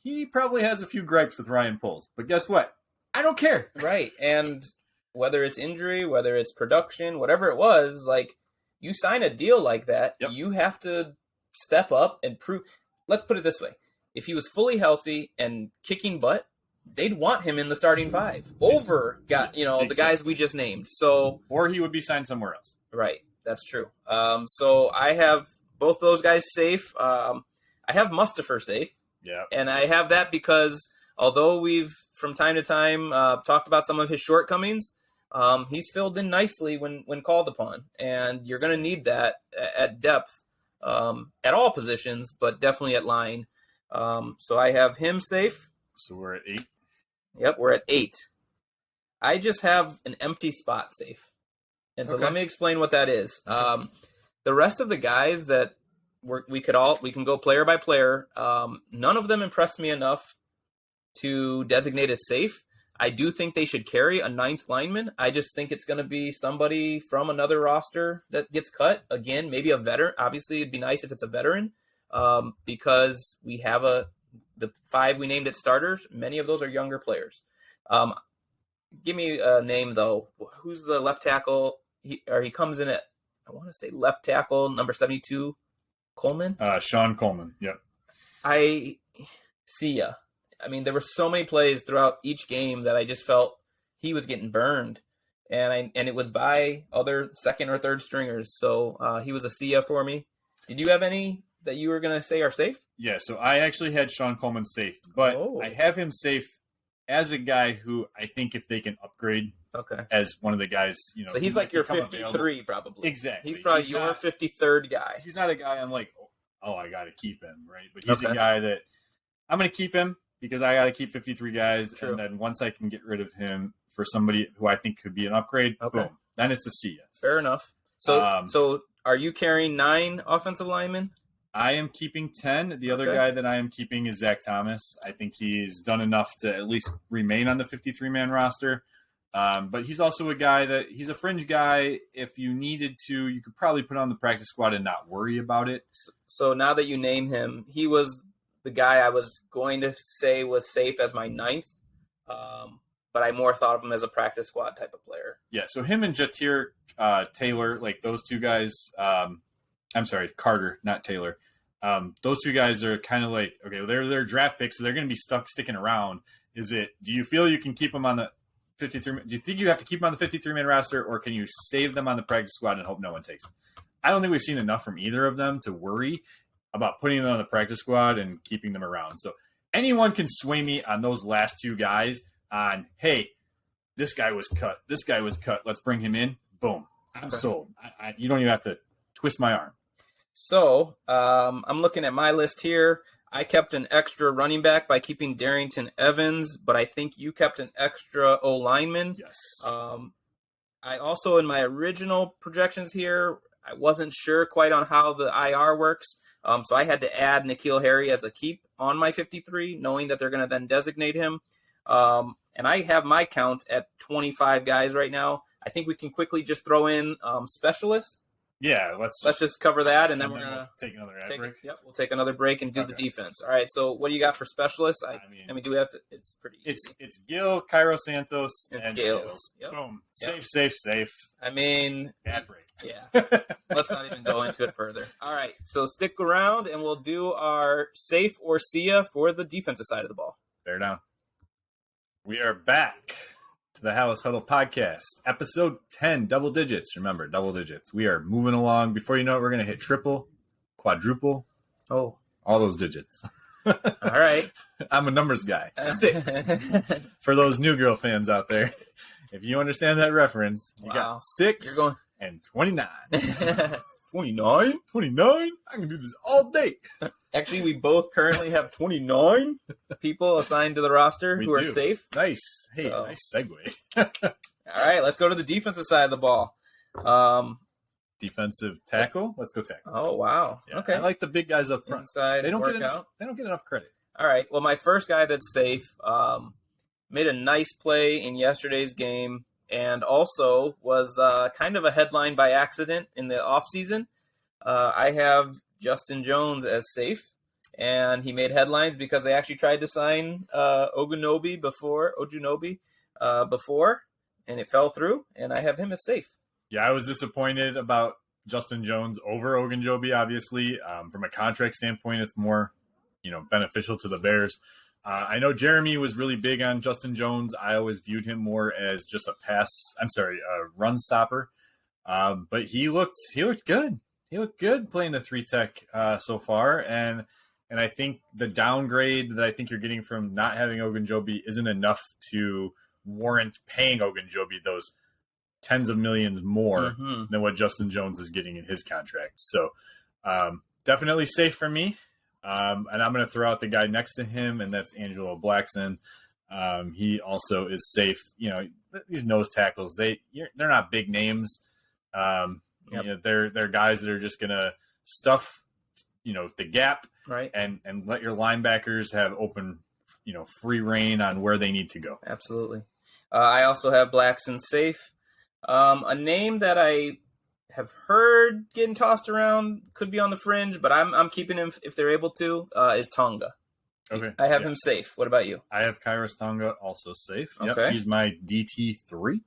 he probably has a few gripes with Ryan Poles. But guess what? I don't care. Right. And whether it's injury, whether it's production, whatever it was, like, you sign a deal like that, you have to step up and prove. Let's put it this way. If he was fully healthy and kicking butt, they'd want him in the starting 5 over the guys we just named. So, or he would be signed somewhere else. Right. That's true. So I have both those guys safe. I have Mustafa safe. Yeah. And I have that because although we've from time to time talked about some of his shortcomings, he's filled in nicely when called upon. And you're going to need that at depth at all positions, but definitely at line. So I have him safe. So we're at 8. Yep, we're at 8. I just have an empty spot safe. And so let me explain what that is. The rest of the guys that we can go player by player, none of them impressed me enough to designate as safe. I do think they should carry a 9th lineman. I just think it's going to be somebody from another roster that gets cut. Again, maybe a veteran. Obviously, it'd be nice if it's a veteran because we have the 5 we named at starters. Many of those are younger players. Give me a name, though. Who's the left tackle? He comes in at, I want to say left tackle, number 72, Coleman? Sean Coleman, yep. I see ya. I mean, there were so many plays throughout each game that I just felt he was getting burned. and it was by other second or third stringers. So he was a Sia for me. Did you have any that you were going to say are safe? Yeah, so I actually had Sean Coleman safe, but I have him safe as a guy who I think if they can upgrade as one of the guys, So he's like your 53 probably. Exactly. He's probably your 53rd guy. He's not a guy I'm like, oh, I got to keep him, right? But he's a guy that I'm going to keep him because I got to keep 53 guys. True. And then once I can get rid of him for somebody who I think could be an upgrade, boom, then it's a Sia. Fair enough. So are you carrying 9 offensive linemen? I am keeping 10. The other guy that I am keeping is Zach Thomas. I think he's done enough to at least remain on the 53-man roster. But he's also a guy that he's a fringe guy. If you needed to, you could probably put on the practice squad and not worry about it. So now that you name him, he was the guy I was going to say was safe as my 9th. But I more thought of him as a practice squad type of player. Yeah, so him and Jatir Taylor, like those two guys, I'm sorry, Carter, not Taylor. Those two guys are kind of like, okay, well, they're draft picks, so they're going to be sticking around. Do you feel you can keep them on the 53? Do you think you have to keep them on the 53-man roster, or can you save them on the practice squad and hope no one takes them? I don't think we've seen enough from either of them to worry about putting them on the practice squad and keeping them around. So anyone can sway me on those last two guys on, hey, this guy was cut. This guy was cut. Let's bring him in. Boom. I'm sold. You don't even have to twist my arm. So I'm looking at my list here. I kept an extra running back by keeping Darrington Evans, but I think you kept an extra O-lineman. Yes. I also, in my original projections here, I wasn't sure quite on how the IR works. So I had to add N'Keal Harry as a keep on my 53, knowing that they're going to then designate him. And I have my count at 25 guys right now. I think we can quickly just throw in specialists. Yeah, let's just cover that, and then we're gonna take another break. Yep, we'll take another break and do the defense. All right. So, what do you got for specialists? I mean, do we have to? It's pretty. It's Gil, Cairo Santos, and Scales. Yep. Boom. Safe. I mean, bad break. Yeah. Let's not even go into it further. All right. So stick around, and we'll do our safe or Sia for the defensive side of the ball. Bear down. We are back to the Hallis Huddle podcast, episode 10, double digits. Remember, double digits. We are moving along. Before you know it, we're going to hit triple, quadruple. Oh, all those digits. All right. I'm a numbers guy. 6. For those New Girl fans out there, if you understand that reference, you got 6 and 29. 29? 29? I can do this all day. Actually, we both currently have 29 people assigned to the roster who are safe. Nice. Hey, nice segue. All right, let's go to the defensive side of the ball. Defensive tackle? Let's go tackle. Oh, wow. Yeah, okay. I like the big guys up front. Inside they don't get enough credit. All right. Well, my first guy that's safe made a nice play in yesterday's game and also was kind of a headline by accident in the offseason. I have Justin Jones as safe, and he made headlines because they actually tried to sign Ogunjobi before, and it fell through, and I have him as safe. Yeah, I was disappointed about Justin Jones over Ogunjobi, obviously. From a contract standpoint, it's more, beneficial to the Bears. I know Jeremy was really big on Justin Jones. I always viewed him more as just a run stopper. But he looked good. He looked good playing the 3-tech so far. And I think the downgrade that I think you're getting from not having Ogunjobi isn't enough to warrant paying Ogunjobi those tens of millions more than what Justin Jones is getting in his contract. So definitely safe for me. And I'm going to throw out the guy next to him, and that's Angelo Blackson. He also is safe. These nose tackles, they're not big names. They're guys that are just going to stuff, the gap, right, and let your linebackers have open, free reign on where they need to go. Absolutely. I also have Blackson safe. A name that I have heard getting tossed around, could be on the fringe, but I'm keeping him if they're able to, is Tonga. Okay. I have him safe. What about you? I have Kairos Tonga also safe. Okay. Yep, he's my DT3.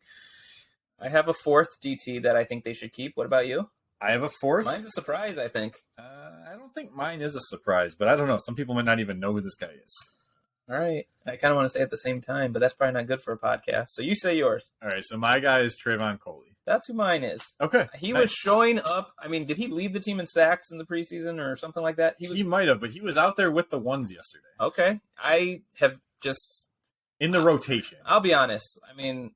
I have a 4th DT that I think they should keep. What about you? I have a 4th. Mine's a surprise, I think. I don't think mine is a surprise, but I don't know. Some people might not even know who this guy is. All right. I kind of want to say at the same time, but that's probably not good for a podcast. So you say yours. All right, so my guy is Trayvon Coley. That's who mine is. Okay. He was showing up. I mean, did he lead the team in sacks in the preseason or something like that? He might have, but he was out there with the ones yesterday. Okay. I have just... In the rotation. I'll be honest. I mean,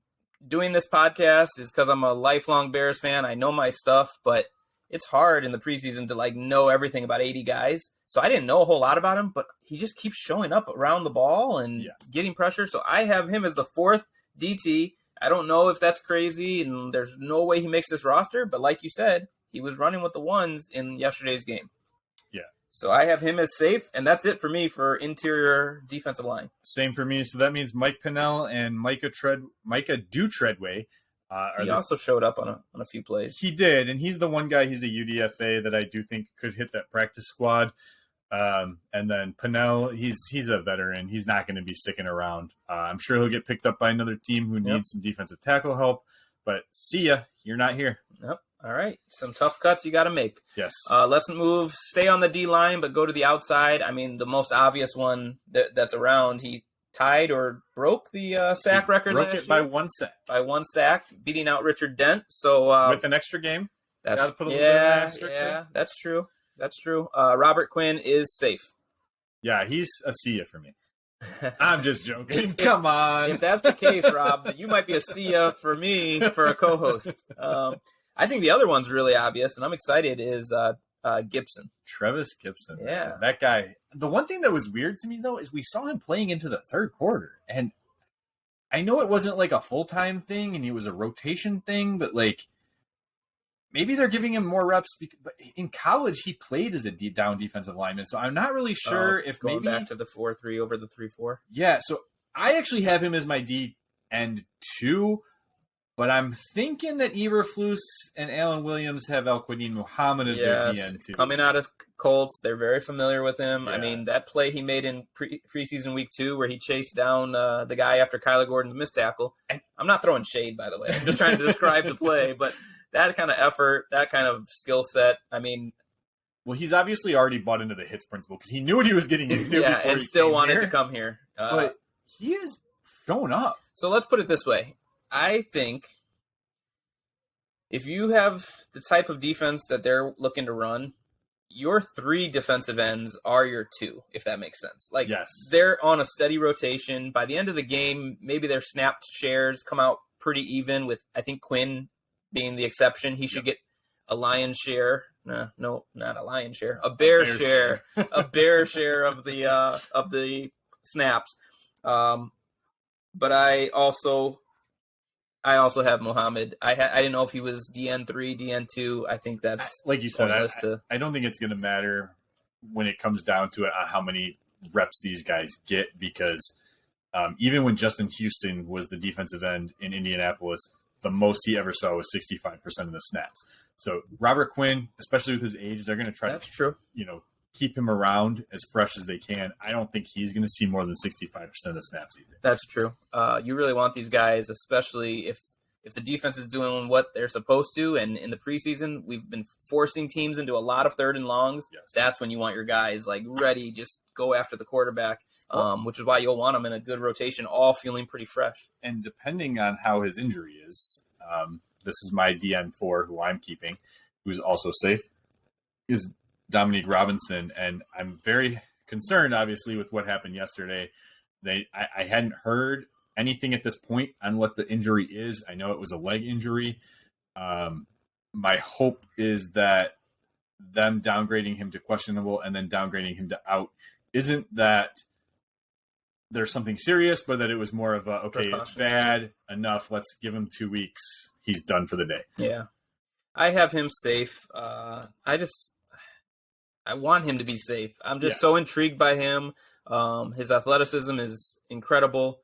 doing this podcast is because I'm a lifelong Bears fan. I know my stuff, but it's hard in the preseason to know everything about 80 guys. So I didn't know a whole lot about him, but he just keeps showing up around the ball and getting pressure. So I have him as the 4th DT. I don't know if that's crazy, and there's no way he makes this roster. But like you said, he was running with the ones in yesterday's game. Yeah. So I have him as safe, and that's it for me for interior defensive line. Same for me. So that means Mike Pennell and Micah Treadway. He also showed up on a few plays. He did, and he's the one guy. He's a UDFA that I do think could hit that practice squad. And then Pennell, he's a veteran. He's not going to be sticking around. I'm sure he'll get picked up by another team who needs some defensive tackle help. But see ya, you're not here. Yep. All right. Some tough cuts you got to make. Yes. Let's move. Stay on the D line, but go to the outside. I mean, the most obvious one that's around. He tied or broke the sack record last year. Broke it by 1 sack. By 1 sack, beating out Richard Dent. So with an extra game. That's gotta put a little bit of an asterisk there. That's true. That's true. Robert Quinn is safe. Yeah, he's a see ya for me. I'm just joking. Come on. If that's the case, Rob, then you might be a see ya for me for a co-host. I think the other one's really obvious, and I'm excited, is Gibson. Travis Gibson. Yeah. That guy. The one thing that was weird to me, though, is we saw him playing into the third quarter. And I know it wasn't a full-time thing, and it was a rotation thing, but maybe they're giving him more reps. But in college, he played as a down defensive lineman, so I'm not really sure if going maybe back to the 4-3 over the 3-4. Yeah, so I actually have him as my D end 2, but I'm thinking that Eberflus and Alan Williams have Al-Quadin Muhammad as their DN2. Coming out of Colts, they're very familiar with him. Yeah. I mean, that play he made in preseason week 2 where he chased down the guy after Kyler Gordon's missed tackle. And I'm not throwing shade, by the way. I'm just trying to describe the play, but that kind of effort, that kind of skill set, I mean... Well, he's obviously already bought into the hits principle because he knew what he was getting into yeah, and still wanted to come here. But he is showing up. So let's put it this way. I think if you have the type of defense that they're looking to run, your 3 defensive ends are your 2, if that makes sense. Yes. They're on a steady rotation. By the end of the game, maybe their snapped shares come out pretty even with, I think, Quinn being the exception. He should get a lion's share. No, not a lion's share. A bear share. A bear share of the snaps. But I also have Muhammad. I didn't know if he was DN3, DN2. I think that's like you said. I don't think it's going to matter when it comes down to it on how many reps these guys get because even when Justin Houston was the defensive end in Indianapolis, the most he ever saw was 65% of the snaps. So Robert Quinn, especially with his age, they're going to try to keep him around as fresh as they can. I don't think he's going to see more than 65% of the snaps either. That's true. You really want these guys, especially if the defense is doing what they're supposed to. And in the preseason, we've been forcing teams into a lot of 3rd and longs. Yes. That's when you want your guys ready, just go after the quarterback, which is why you'll want them in a good rotation, all feeling pretty fresh. And depending on how his injury is, this is my DN4 who I'm keeping, who's also safe, is Dominique Robinson. And I'm very concerned, obviously, with what happened yesterday. I hadn't heard anything at this point on what the injury is. I know it was a leg injury. My hope is that them downgrading him to questionable and then downgrading him to out isn't that there's something serious, but that it was more of it's bad enough. Let's give him 2 weeks. He's done for the day. Yeah. I have him safe. I want him to be safe. I'm just so intrigued by him. His athleticism is incredible.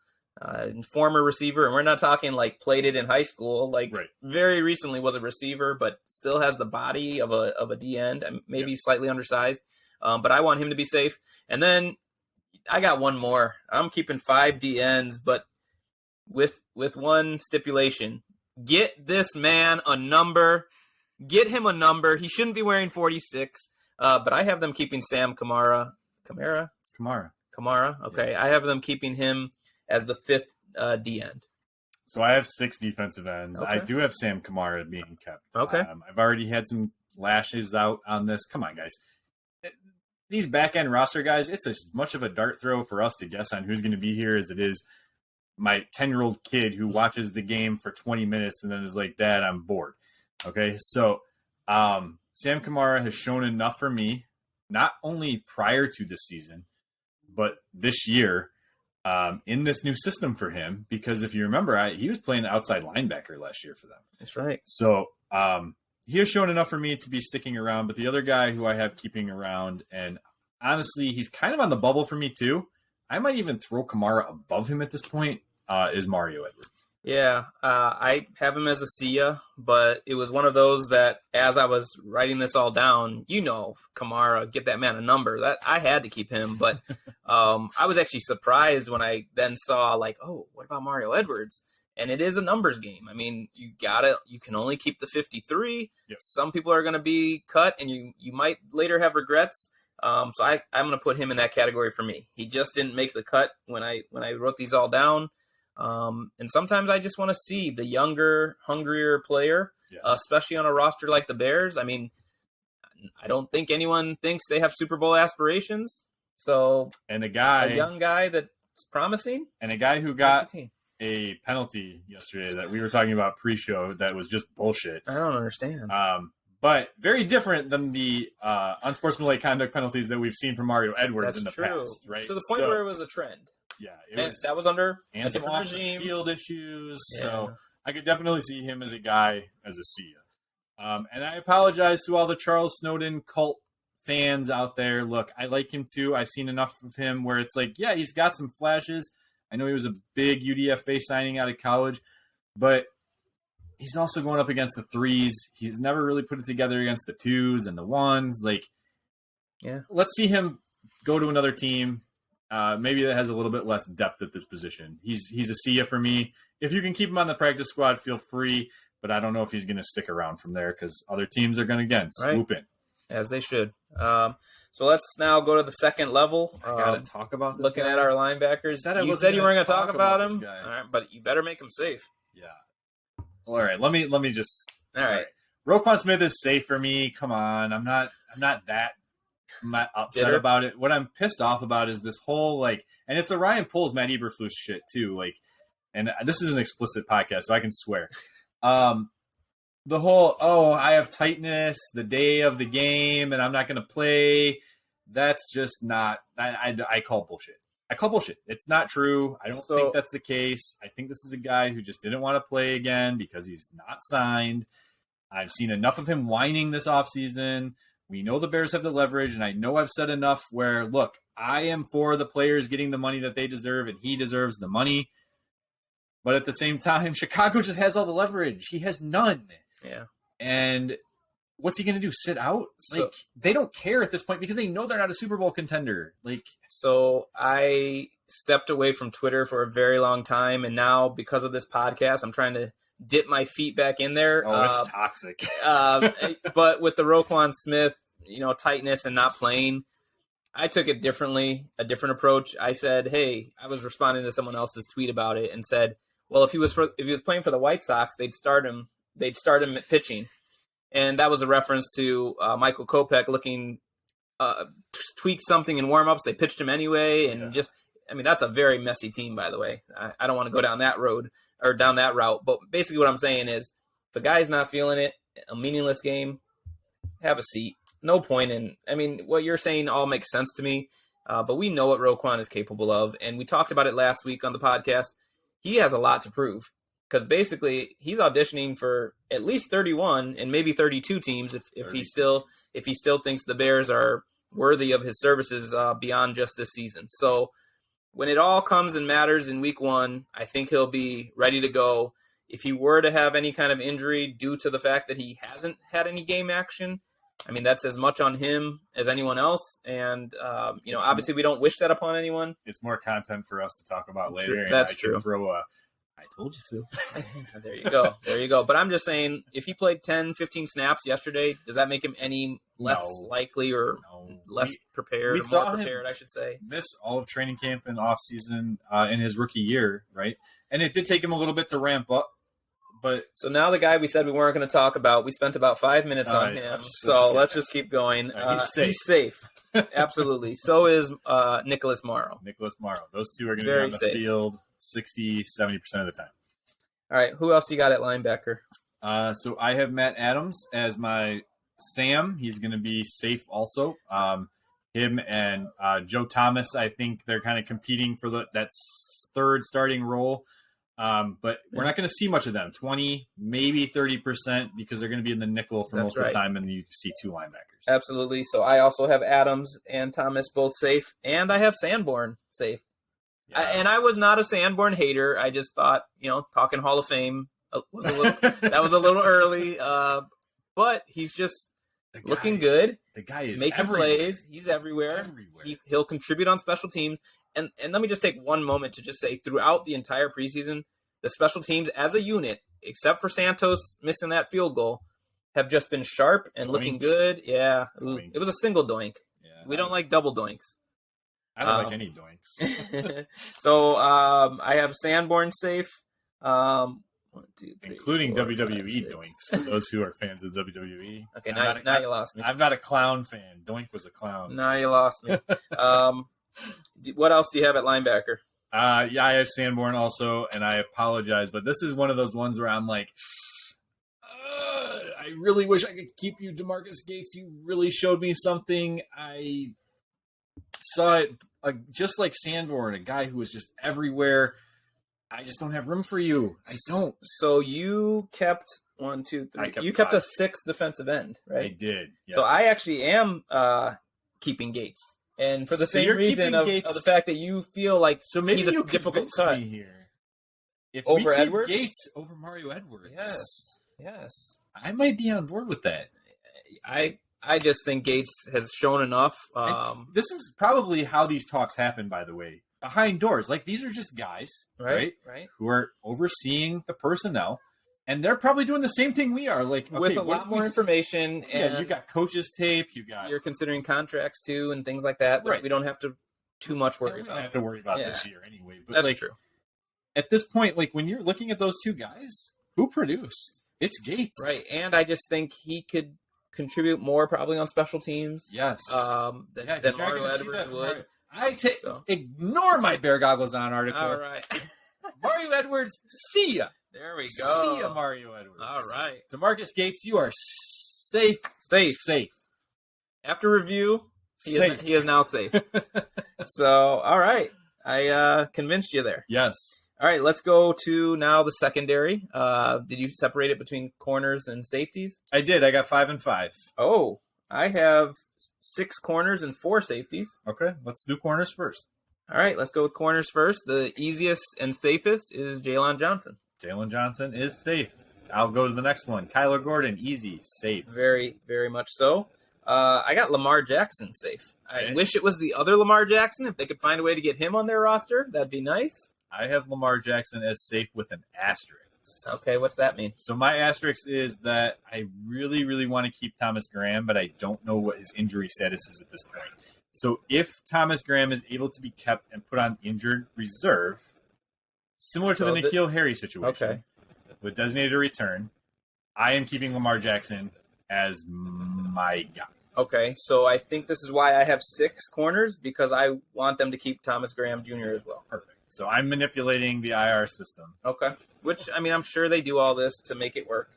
Former receiver, and we're not talking played it in high school. Very recently was a receiver, but still has the body of a D end, maybe slightly undersized. But I want him to be safe. And then I got one more. I'm keeping 5 DNs, but with one stipulation: get this man a number. Get him a number. He shouldn't be wearing 46. But I have them keeping Sam Kamara. Kamara. Okay, I have them keeping him as the 5th D end. So I have 6 defensive ends. Okay. I do have Sam Kamara being kept. Okay. I've already had some lashes out on this. Come on, guys. These back end roster guys, it's as much of a dart throw for us to guess on who's going to be here as it is my 10-year-old kid who watches the game for 20 minutes and then is like, Dad, I'm bored. Okay, so Sam Kamara has shown enough for me, not only prior to this season, but this year in this new system for him. Because if you remember, he was playing outside linebacker last year for them. That's right. So he has shown enough for me to be sticking around. But the other guy who I have keeping around, and honestly, he's kind of on the bubble for me too. I might even throw Kamara above him at this point, is Mario Edwards. Yeah, I have him as a Sia, but it was one of those that as I was writing this all down, Kamara, get that man a number. That I had to keep him, but I was actually surprised when I then saw what about Mario Edwards? And it is a numbers game. I mean, you can only keep the 53. Yep. Some people are going to be cut, and you might later have regrets. So I'm going to put him in that category for me. He just didn't make the cut when I wrote these all down. And sometimes I just want to see the younger, hungrier player, Yes. Especially on a roster like the Bears. I mean, I don't think anyone thinks they have Super Bowl aspirations. So, and a young guy that's promising, and a guy who got a penalty yesterday that we were talking about pre-show that was just bullshit. I don't understand. But very different than the unsportsmanlike conduct penalties that we've seen from Mario Edwards in the past, right? To the point where it was a trend. Yeah, that was under a some different regime. Field issues. Yeah. So I could definitely see him as a guy, as a Sia. And I apologize to all the Charles Snowden cult fans out there. Look, I like him too. I've seen enough of him where it's like, yeah, he's got some flashes. I know he was a big UDFA signing out of college, but he's also going up against the 3s. He's never really put it together against the 2s and the 1s. Let's see him go to another team. Maybe that has a little bit less depth at this position. He's a Sia for me. If you can keep him on the practice squad, feel free. But I don't know if he's going to stick around from there because other teams are going to, swoop in. As they should. So let's now go to the second level. I got to talk about this looking guy. at our linebackers. You said you weren't going to talk about him. All right, but you better make him safe. Yeah. All right. Let me just. All right. Roquan Smith is safe for me. Come on. I'm not that upset about it. What I'm pissed off about is this whole and it's the Ryan Poles, Matt Eberflus shit too. And this is an explicit podcast, so I can swear. The whole, I have tightness the day of the game and I'm not going to play. That's just not, I call bullshit. I call bullshit. It's not true. I don't think that's the case. I think this is a guy who just didn't want to play again because he's not signed. I've seen enough of him whining this offseason. We know the Bears have the leverage, and I know I've said enough where, look, I am for the players getting the money that they deserve, and he deserves the money. But at the same time, Chicago just has all the leverage. He has none. Yeah. And what's he going to do? Sit out? They don't care at this point because they know they're not a Super Bowl contender. So I stepped away from Twitter for a very long time, and now because of this podcast, I'm trying to dip my feet back in there. Oh, it's toxic. But with the Roquan Smith, tightness and not playing, I took it differently, a different approach. I said, hey, I was responding to someone else's tweet about it and said, well, if he was playing for the White Sox, they'd start him at pitching. And that was a reference to Michael Kopech looking tweaked something in warmups. They pitched him anyway, and that's a very messy team, by the way. I don't want to go down that road or down that route, but basically what I'm saying is, if a guy's not feeling it, a meaningless game, have a seat. No point in. I mean, what you're saying all makes sense to me, but we know what Roquan is capable of, and we talked about it last week on the podcast. He has a lot to prove. Because basically he's auditioning for at least 31 and maybe 32 teams if he still thinks the Bears are worthy of his services beyond just this season. So when it all comes and matters in week 1, I think he'll be ready to go. If he were to have any kind of injury due to the fact that he hasn't had any game action, I mean, that's as much on him as anyone else. And, obviously we don't wish that upon anyone. It's more content for us to talk about later. That's true. I told you so. There you go. There you go. But I'm just saying, if he played 10, 15 snaps yesterday, does that make him any less likely or less prepared? We or saw more prepared, I should say. Miss all of training camp and off season in his rookie year, right? And it did take him a little bit to ramp up. But so now the guy we said we weren't going to talk about, we spent about 5 minutes on him. Let's just keep going. He's safe. Absolutely. So is Nicholas Morrow. Those two are going to be on the field 60, 70% of the time. All right. Who else you got at linebacker? So I have Matt Adams as my Sam. He's going to be safe also. Him and Joe Thomas, I think they're kind of competing for that third starting role. But we're not going to see much of them. 20, maybe 30%, because they're going to be in the nickel for most of the time, and you see two linebackers. Absolutely. So I also have Adams and Thomas both safe, and I have Sanborn safe. Yeah. And I was not a Sanborn hater. I just thought, talking Hall of Fame was that was a little early. But he's just looking good. The guy is making plays. He's everywhere. He'll contribute on special teams. And let me just take one moment to just say, throughout the entire preseason, the special teams as a unit, except for Santos missing that field goal, have just been sharp and looking good. Yeah, it was a single doink. Yeah, we don't like double doinks. I don't like any doinks. So I have Sanborn safe. 1, 2, 3, including 4, WWE 5, doinks for those who are fans of WWE. Okay, now you lost me. I'm not a clown fan. Doink was a clown. Now you lost me. What else do you have at linebacker? Yeah, I have Sanborn also, and I apologize, but this is one of those ones where I'm like, I really wish I could keep you, DeMarcus Gates. You really showed me something. I saw it just like Sanborn, a guy who was just everywhere. I just don't have room for you. I don't. So you kept 1, 2, 3. You kept a sixth defensive end, right? I did. Yes. So I actually am keeping Gates. And for the same reason of the fact that you feel like he's a difficult cut. Me here. If over we keep Edwards? Gates over Mario Edwards. Yes. I might be on board with that. I just think Gates has shown enough. This is probably how these talks happen, by the way. Behind doors. Like, these are just guys, right? Who are overseeing the personnel. And they're probably doing the same thing we are, like with a lot more information. And you got coaches tape. You're considering contracts too, and things like that. Which we don't have to too much worry about. We don't have to worry about this year anyway. But that's true. At this point, like when you're looking at those two guys, who produced? It's Gates, right? And I just think he could contribute more probably on special teams. Yes, than Mario Edwards would. Ignore my bear goggles on article. All right, Mario Edwards, see ya. There we go. See ya, Mario Edwards. All right. DeMarcus Gates, you are safe. After review, he is now safe. So, all right. I convinced you there. Yes. All right, let's go to now the secondary. Did you separate it between corners and safeties? I did. I got 5 and 5. Oh, I have 6 corners and 4 safeties. Okay, let's do corners first. All right, let's go with corners first. The easiest and safest is Jalen Johnson. Jalen Johnson is safe. I'll go to the next one. Kyler Gordon, easy, safe. Very, very much so. I got Lamar Jackson safe. I wish it was the other Lamar Jackson. If they could find a way to get him on their roster, that'd be nice. I have Lamar Jackson as safe with an asterisk. Okay, what's that mean? So my asterisk is that I really, really want to keep Thomas Graham, but I don't know what his injury status is at this point. So if Thomas Graham is able to be kept and put on injured reserve, similar to the N'Keal Harry situation, with designated return, I am keeping Lamar Jackson as my guy. Okay, so I think this is why I have 6 corners, because I want them to keep Thomas Graham Jr. as well. Perfect. So I'm manipulating the IR system. Okay, which, I mean, I'm sure they do all this to make it work.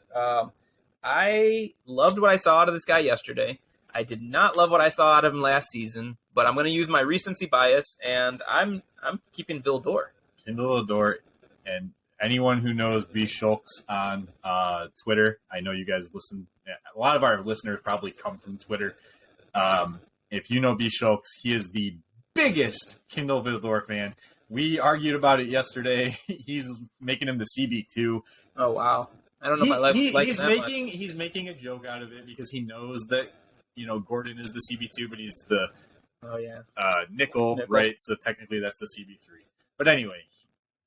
I loved what I saw out of this guy yesterday. I did not love what I saw out of him last season, but I'm going to use my recency bias, and I'm keeping Vildor. Vildor, and anyone who knows B. Schultz on Twitter, I know you guys listen. A lot of our listeners probably come from Twitter. If you know B. Schultz, he is the biggest Kindle Vildor fan. We argued about it yesterday. He's making him the CB2. Oh, wow. I don't know if I like that He's making a joke out of it because he knows that, Gordon is the CB2, but he's the nickel, right? So technically that's the CB3. But anyway,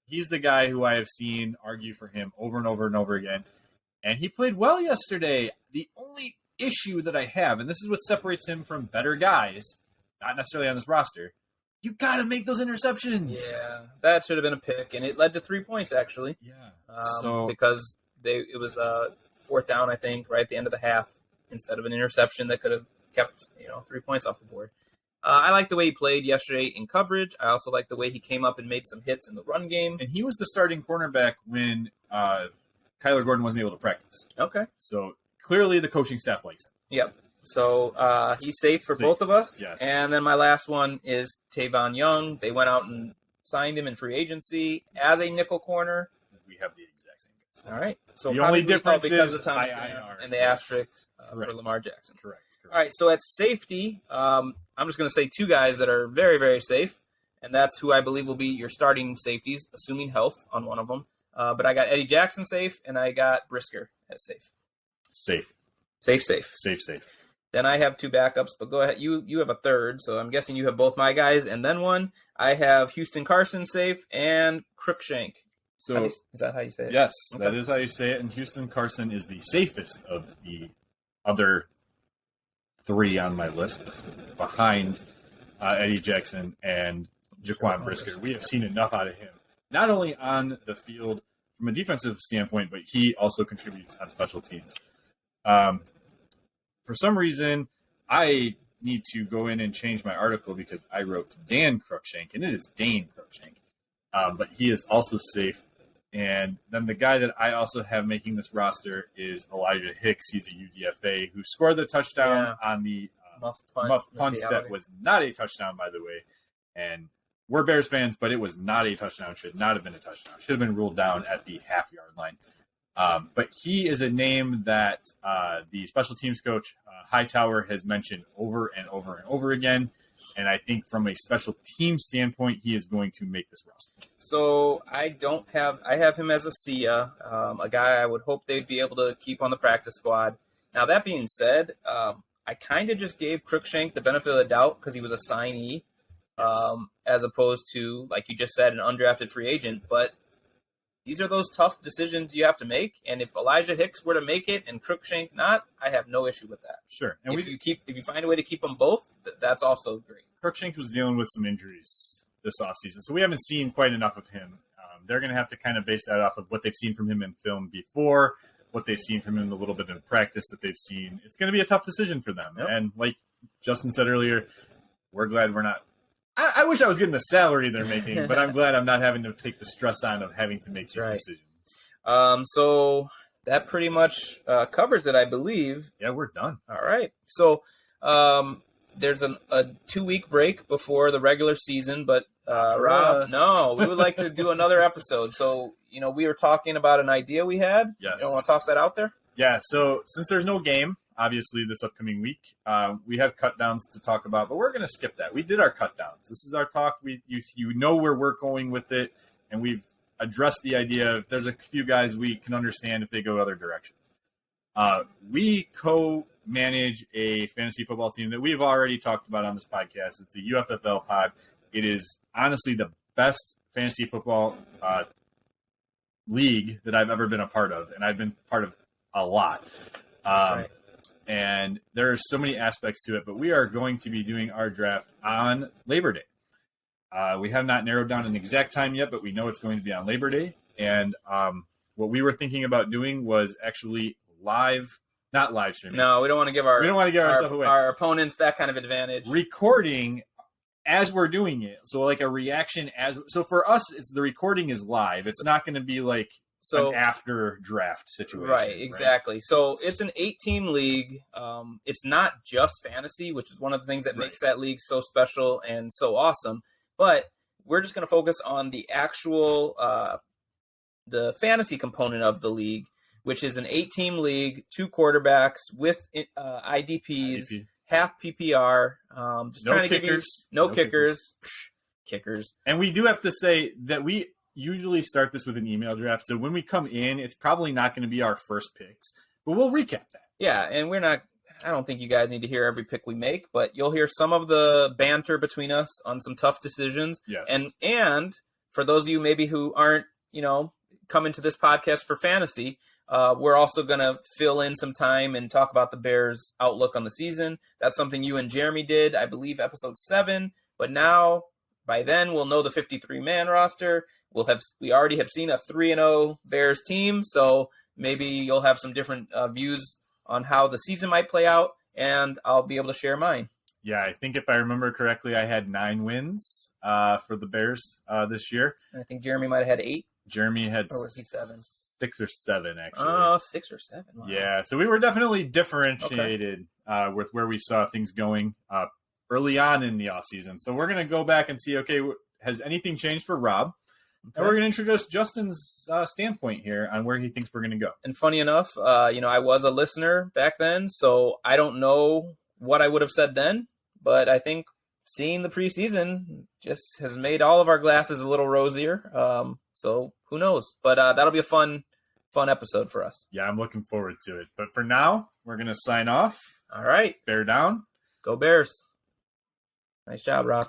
he's the guy who I have seen argue for him over and over and over again. And he played well yesterday. The only issue that I have, and this is what separates him from better guys, not necessarily on this roster, you got to make those interceptions. Yeah, that should have been a pick, and it led to 3 points, actually. Yeah. Because it was fourth down, I think, right at the end of the half, instead of an interception that could have kept 3 points off the board. I like the way he played yesterday in coverage. I also like the way he came up and made some hits in the run game. And he was the starting cornerback when Kyler Gordon wasn't able to practice. Okay. So clearly the coaching staff likes him. Yep. So he's safe for both of us. Yes. And then my last one is Tavon Young. They went out and signed him in free agency as a nickel corner. We have the exact same guys. All right. So the only difference because is of Thomas IIR and the asterisk for Lamar Jackson. Correct. All right, so at safety, I'm just going to say two guys that are very, very safe, and that's who I believe will be your starting safeties, assuming health on one of them. But I got Eddie Jackson safe, and I got Brisker as safe. Safe. Then I have two backups, but go ahead. You have a third, so I'm guessing you have both my guys, and then one. I have Houston Carson safe and Crookshank. So is that how you say it? Yes, Okay. that is how you say it. And Houston Carson is the safest of the other three on my list, behind Eddie Jackson and Jaquan Brisker. We have seen enough out of him, not only on the field from a defensive standpoint, but he also contributes on special teams. For some reason, I need to go in and change my article because I wrote Dan Crookshank, and it is Dane Crookshank. But he is also safe. And then the guy that I also have making this roster is Elijah Hicks. He's a UDFA who scored the touchdown on the muff punt that was not a touchdown, by the way. And we're Bears fans, but it was not a touchdown. Should not have been a touchdown. Should have been ruled down at the half-yard line. But he is a name that the special teams coach, Hightower, has mentioned over and over and over again. And I think from a special team standpoint, he is going to make this roster. So I have him as a SIA, a guy I would hope they'd be able to keep on the practice squad. Now, that being said, I kind of just gave Crookshank the benefit of the doubt because he was a signee, as opposed to, like you just said, an undrafted free agent. But these are those tough decisions you have to make. And if Elijah Hicks were to make it and Crookshank not, I have no issue with that. Sure. And if you find a way to keep them both, that's also great. Crookshank was dealing with some injuries this offseason, so we haven't seen quite enough of him. They're going to have to kind of base that off of what they've seen from him in film before, what they've seen from him in the little bit of practice that they've seen. It's going to be a tough decision for them. Yep. And like Justin said earlier, we're glad we're not. I wish I was getting the salary they're making, but I'm glad I'm not having to take the stress on of having to make these decisions. So that pretty much covers it, I believe. Yeah, we're done. All right. So there's a 2-week break before the regular season, but Rob, no, we would like to do another episode. So, we were talking about an idea we had. Yes. You want to toss that out there? Yeah, so since there's no game, obviously, this upcoming week, we have cut downs to talk about, but we're going to skip that. We did our cut downs. This is our talk. You know where we're going with it, and we've addressed the idea of there's a few guys we can understand if they go other directions. We co-manage a fantasy football team that we've already talked about on this podcast. It's the UFFL pod. It is honestly the best fantasy football league that I've ever been a part of, and I've been part of a lot. Right. And there are so many aspects to it, but we are going to be doing our draft on Labor Day. We have not narrowed down an exact time yet, but we know it's going to be on Labor Day. And what we were thinking about doing was actually not live streaming. No, we don't want to give our stuff away. Our opponents that kind of advantage. Recording as we're doing it. So like a reaction so for us, it's the recording is live. It's not going to be like an after draft situation. Right, exactly. Right? So it's an 8-team league. It's not just fantasy, which is one of the things that makes that league so special and so awesome. But we're just going to focus on the actual the fantasy component of the league, which is an 8-team league, 2 quarterbacks with IDPs, half PPR. Just trying to give you no kickers. Kickers. And we do have to say that we usually start this with an email draft. So when we come in, it's probably not going to be our first picks, but we'll recap that. Yeah, and I don't think you guys need to hear every pick we make, but you'll hear some of the banter between us on some tough decisions. Yes. And for those of you maybe who aren't, coming to this podcast for fantasy, we're also going to fill in some time and talk about the Bears' outlook on the season. That's something you and Jeremy did, I believe, episode 7. But now, by then, we'll know the 53-man roster. We already have seen a 3-0 Bears team, so maybe you'll have some different views on how the season might play out, and I'll be able to share mine. Yeah, I think if I remember correctly, I had 9 wins for the Bears this year. And I think Jeremy might have had 8. Jeremy had or was he 7? 6 or 7, actually. Oh, 6 or 7. Wow. Yeah, so we were definitely differentiated with where we saw things going early on in the offseason. So we're going to go back and see, okay, has anything changed for Rob? Okay. And we're going to introduce Justin's standpoint here on where he thinks we're going to go. And funny enough, I was a listener back then, so I don't know what I would have said then, but I think seeing the preseason just has made all of our glasses a little rosier. So who knows? But that'll be a fun episode for us. Yeah, I'm looking forward to it. But for now, we're going to sign off. All right. Bear down. Go Bears. Nice job, Rob.